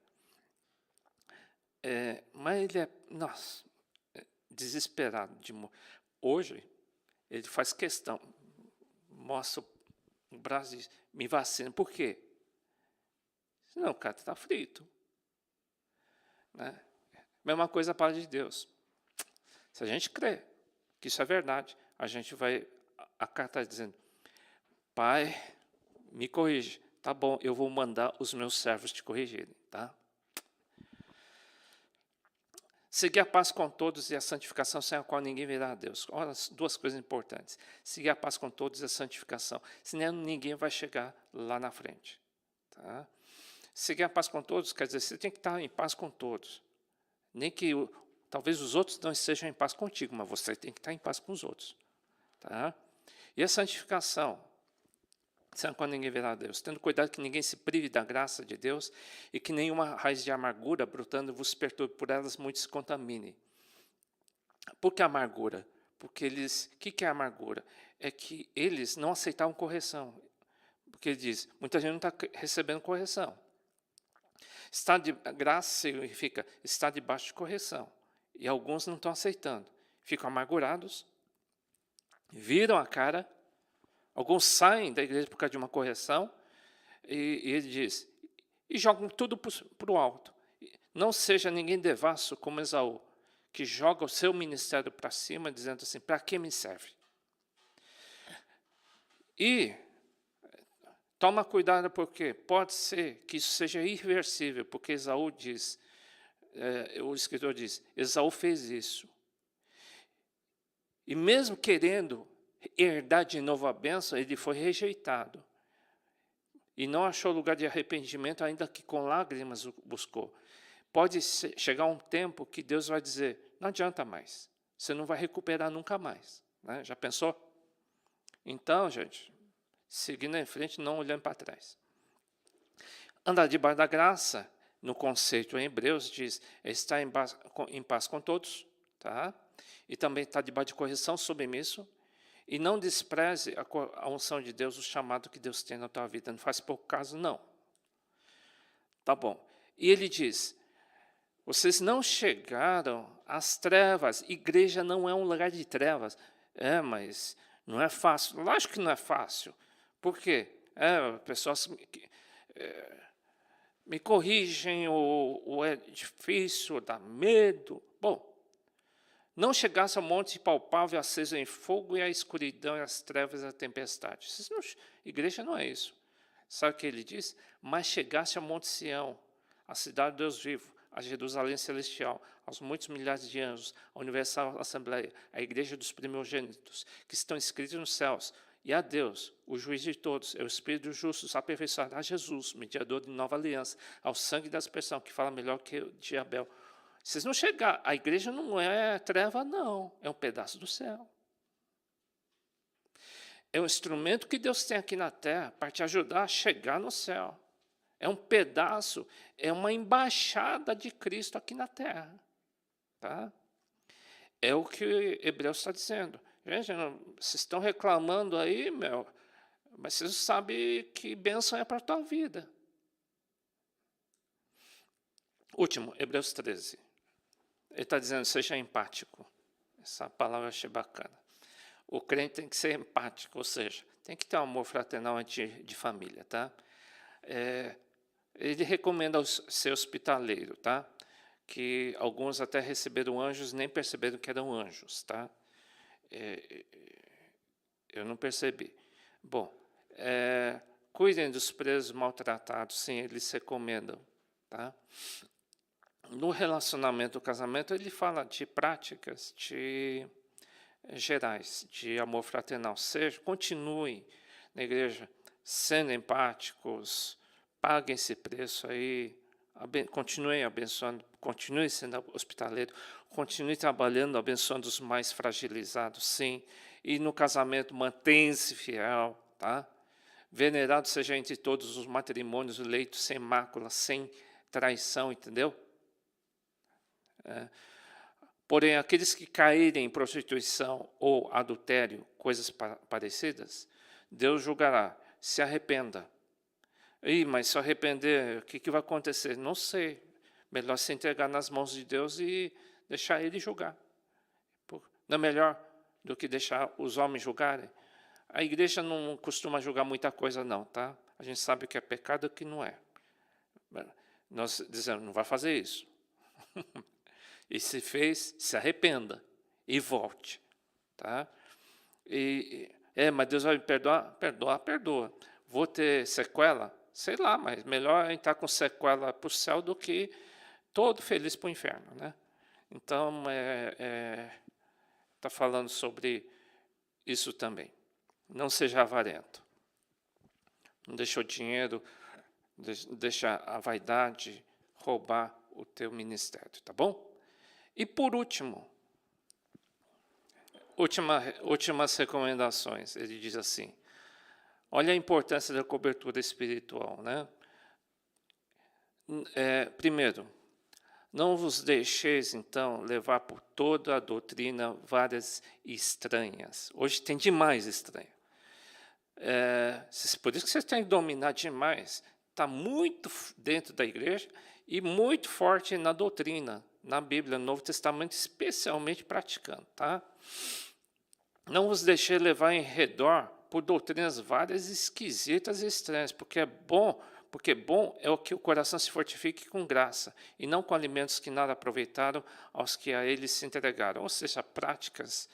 é, mas ele é, nossa, desesperado de morrer. Hoje, ele faz questão, mostra o braço e diz, me vacina. Por quê? Não, o cara está frito. Né? Mesma coisa a palavra de Deus. Se a gente crê que isso é verdade, a gente vai... A carta está dizendo, Pai, me corrige. Tá bom, eu vou mandar os meus servos te corrigirem. Tá? Seguir a paz com todos e a santificação, sem a qual ninguém verá a Deus. Olha, duas coisas importantes. Seguir a paz com todos e a santificação. Senão ninguém vai chegar lá na frente. Tá? Seguir a paz com todos quer dizer, você tem que estar em paz com todos. Nem que talvez os outros não estejam em paz contigo, mas você tem que estar em paz com os outros. Tá? E a santificação, sem a qual ninguém verá a Deus, tendo cuidado que ninguém se prive da graça de Deus e que nenhuma raiz de amargura brotando vos perturbe, por elas muitos se contamine. Por que amargura? Porque eles... O que é amargura? É que eles não aceitavam correção. Porque ele diz, muita gente não está recebendo correção. Graça significa estar debaixo de correção. E alguns não estão aceitando. Ficam amargurados, viram a cara. Alguns saem da igreja por causa de uma correção, e ele diz, e jogam tudo para o alto. Não seja ninguém devasso como Esaú, que joga o seu ministério para cima, dizendo assim, para que me serve? E toma cuidado, porque pode ser que isso seja irreversível, porque Esaú diz, o escritor diz, Esaú fez isso. E mesmo querendo herdar de novo a bênção, ele foi rejeitado. E não achou lugar de arrependimento, ainda que com lágrimas o buscou. Pode chegar um tempo que Deus vai dizer, não adianta mais, você não vai recuperar nunca mais. Né? Já pensou? Então, gente, seguindo em frente, não olhando para trás. Andar debaixo da graça, no conceito em Hebreus, diz, estar em paz com todos, tá? E também está debaixo de correção, submisso, e não despreze a unção de Deus, o chamado que Deus tem na tua vida. Não faz pouco caso, não. Tá bom. E ele diz, vocês não chegaram às trevas. Igreja não é um lugar de trevas. Mas não é fácil. Lógico que não é fácil. Por quê? Pessoas me corrigem, ou é difícil, dá medo. Bom, não chegasse ao monte palpável, aceso em fogo, e a escuridão, e as trevas, e a tempestade. Igreja não é isso. Sabe o que ele diz? Mas chegasse ao monte Sião, a cidade de Deus vivo, a Jerusalém celestial, aos muitos milhares de anjos, a universal assembleia, a igreja dos primogênitos, que estão escritos nos céus, e a Deus, o juiz de todos, é o Espírito justo, aperfeiçoado, a Jesus, mediador de nova aliança, ao sangue da aspersão, que fala melhor que o de Abel. Vocês não chegar, a igreja não é treva, não, é um pedaço do céu. É um instrumento que Deus tem aqui na terra para te ajudar a chegar no céu. É um pedaço, é uma embaixada de Cristo aqui na terra. Tá? É o que Hebreus está dizendo. Gente, vocês estão reclamando aí, mas vocês sabem que bênção é para a tua vida. Último, Hebreus 13. Ele está dizendo, seja empático. Essa palavra eu achei bacana. O crente tem que ser empático, ou seja, tem que ter um amor fraternal de família. Tá? Ele recomenda ser hospitaleiro, tá? Que alguns até receberam anjos, nem perceberam que eram anjos. Tá? Eu não percebi. Bom, cuidem dos presos maltratados, sim, eles recomendam. Tá? No relacionamento do casamento, ele fala de práticas gerais, de amor fraternal. Continue na igreja sendo empáticos, paguem esse preço aí, continue abençoando, continue sendo hospitaleiro, continue trabalhando, abençoando os mais fragilizados, sim. E no casamento, mantenha-se fiel, tá? Venerado seja entre todos os matrimônios, o leito sem mácula, sem traição, entendeu? Porém, aqueles que caírem em prostituição ou adultério, coisas parecidas, Deus julgará. Se arrependa. Mas se arrepender, o que vai acontecer? Não sei. Melhor se entregar nas mãos de Deus e deixar Ele julgar. Não é melhor do que deixar os homens julgarem? A igreja não costuma julgar muita coisa, não, tá? A gente sabe o que é pecado e o que não é. Nós dizemos, não vai fazer isso. E se fez, se arrependa e volte, tá? Mas Deus vai me perdoar? Perdoa. Vou ter sequela? Sei lá, mas melhor entrar com sequela para o céu do que todo feliz para o inferno, né? Então, está falando sobre isso também. Não seja avarento. Não deixe o dinheiro, deixa a vaidade roubar o teu ministério, tá bom? E por último, últimas recomendações. Ele diz assim, olha a importância da cobertura espiritual, né? Primeiro, não vos deixeis, então, levar por toda a doutrina várias estranhas. Hoje tem demais estranha. Por isso que vocês têm que dominar demais. Está muito dentro da igreja e muito forte na doutrina, na Bíblia, no Novo Testamento, especialmente praticando. Tá? Não vos deixei levar em redor por doutrinas várias, esquisitas e estranhas, porque bom é o que o coração se fortifique com graça, e não com alimentos que nada aproveitaram aos que a eles se entregaram. Ou seja, práticas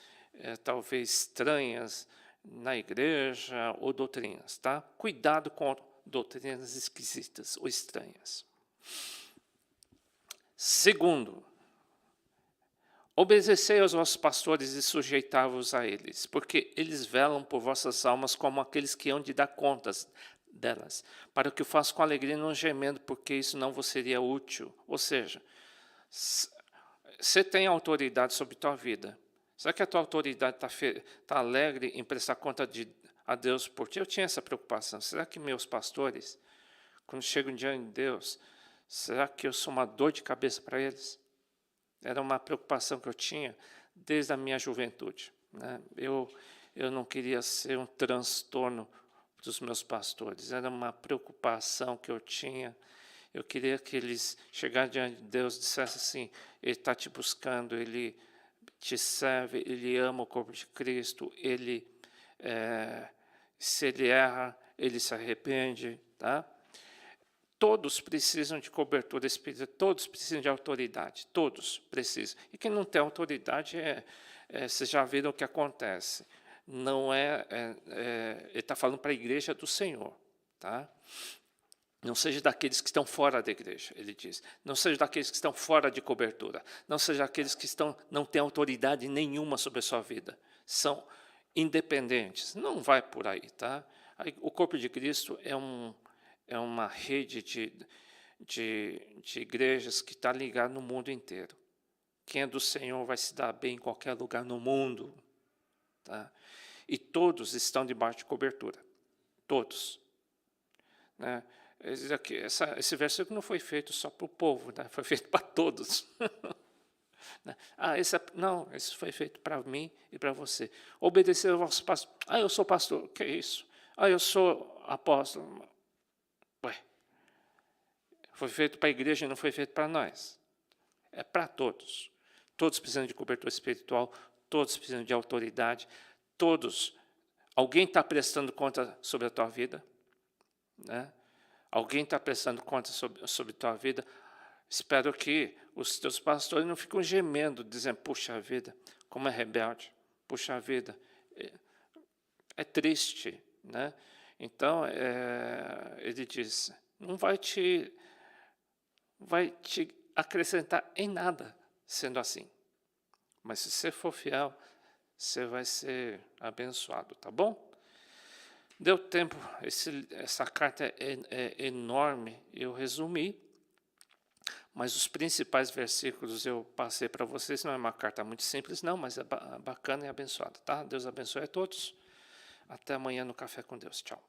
talvez estranhas na igreja ou doutrinas. Tá? Cuidado com doutrinas esquisitas ou estranhas. Segundo, obedecei aos vossos pastores e sujeitai-vos a eles, porque eles velam por vossas almas como aqueles que hão de dar contas delas, para que o façam com alegria e não gemendo, porque isso não vos seria útil. Ou seja, você tem autoridade sobre tua vida. Será que a tua autoridade está alegre em prestar conta a Deus por ti? Eu tinha essa preocupação. Será que meus pastores, quando chegam diante de Deus, será que eu sou uma dor de cabeça para eles? Era uma preocupação que eu tinha desde a minha juventude, né? Eu não queria ser um transtorno dos meus pastores. Era uma preocupação que eu tinha. Eu queria que eles chegassem diante de Deus e dissessem assim, Ele está te buscando, Ele te serve, Ele ama o corpo de Cristo, se Ele erra, Ele se arrepende. Tá? Todos precisam de cobertura espiritual, todos precisam de autoridade, todos precisam. E quem não tem autoridade, vocês já viram o que acontece. Não ele está falando para a igreja do Senhor. Tá? Não seja daqueles que estão fora da igreja, ele diz. Não seja daqueles que estão fora de cobertura. Não seja daqueles que não têm autoridade nenhuma sobre a sua vida. São independentes. Não vai por aí. Tá? O corpo de Cristo é uma rede de igrejas que está ligada no mundo inteiro. Quem é do Senhor vai se dar bem em qualquer lugar no mundo. Tá? E todos estão debaixo de cobertura. Todos. Né? Esse versículo não foi feito só para o povo, né? Foi feito para todos. Esse foi feito para mim e para você. Obedecer ao vosso pastor. Eu sou pastor. O que é isso? Eu sou apóstolo. Foi feito para a igreja e não foi feito para nós. É para todos. Todos precisam de cobertura espiritual, todos precisam de autoridade, todos. Alguém está prestando conta sobre a tua vida? Né? Alguém está prestando conta sobre a tua vida? Espero que os teus pastores não fiquem gemendo, dizendo, puxa vida, como é rebelde, puxa vida. É triste. Né? Então, ele diz, não vai te acrescentar em nada sendo assim. Mas se você for fiel, você vai ser abençoado, tá bom? Deu tempo, essa carta é enorme, eu resumi, Mas os principais versículos eu passei para vocês. Não é uma carta muito simples, não, mas é bacana e abençoada, tá? Deus abençoe a todos. Até amanhã no Café com Deus. Tchau.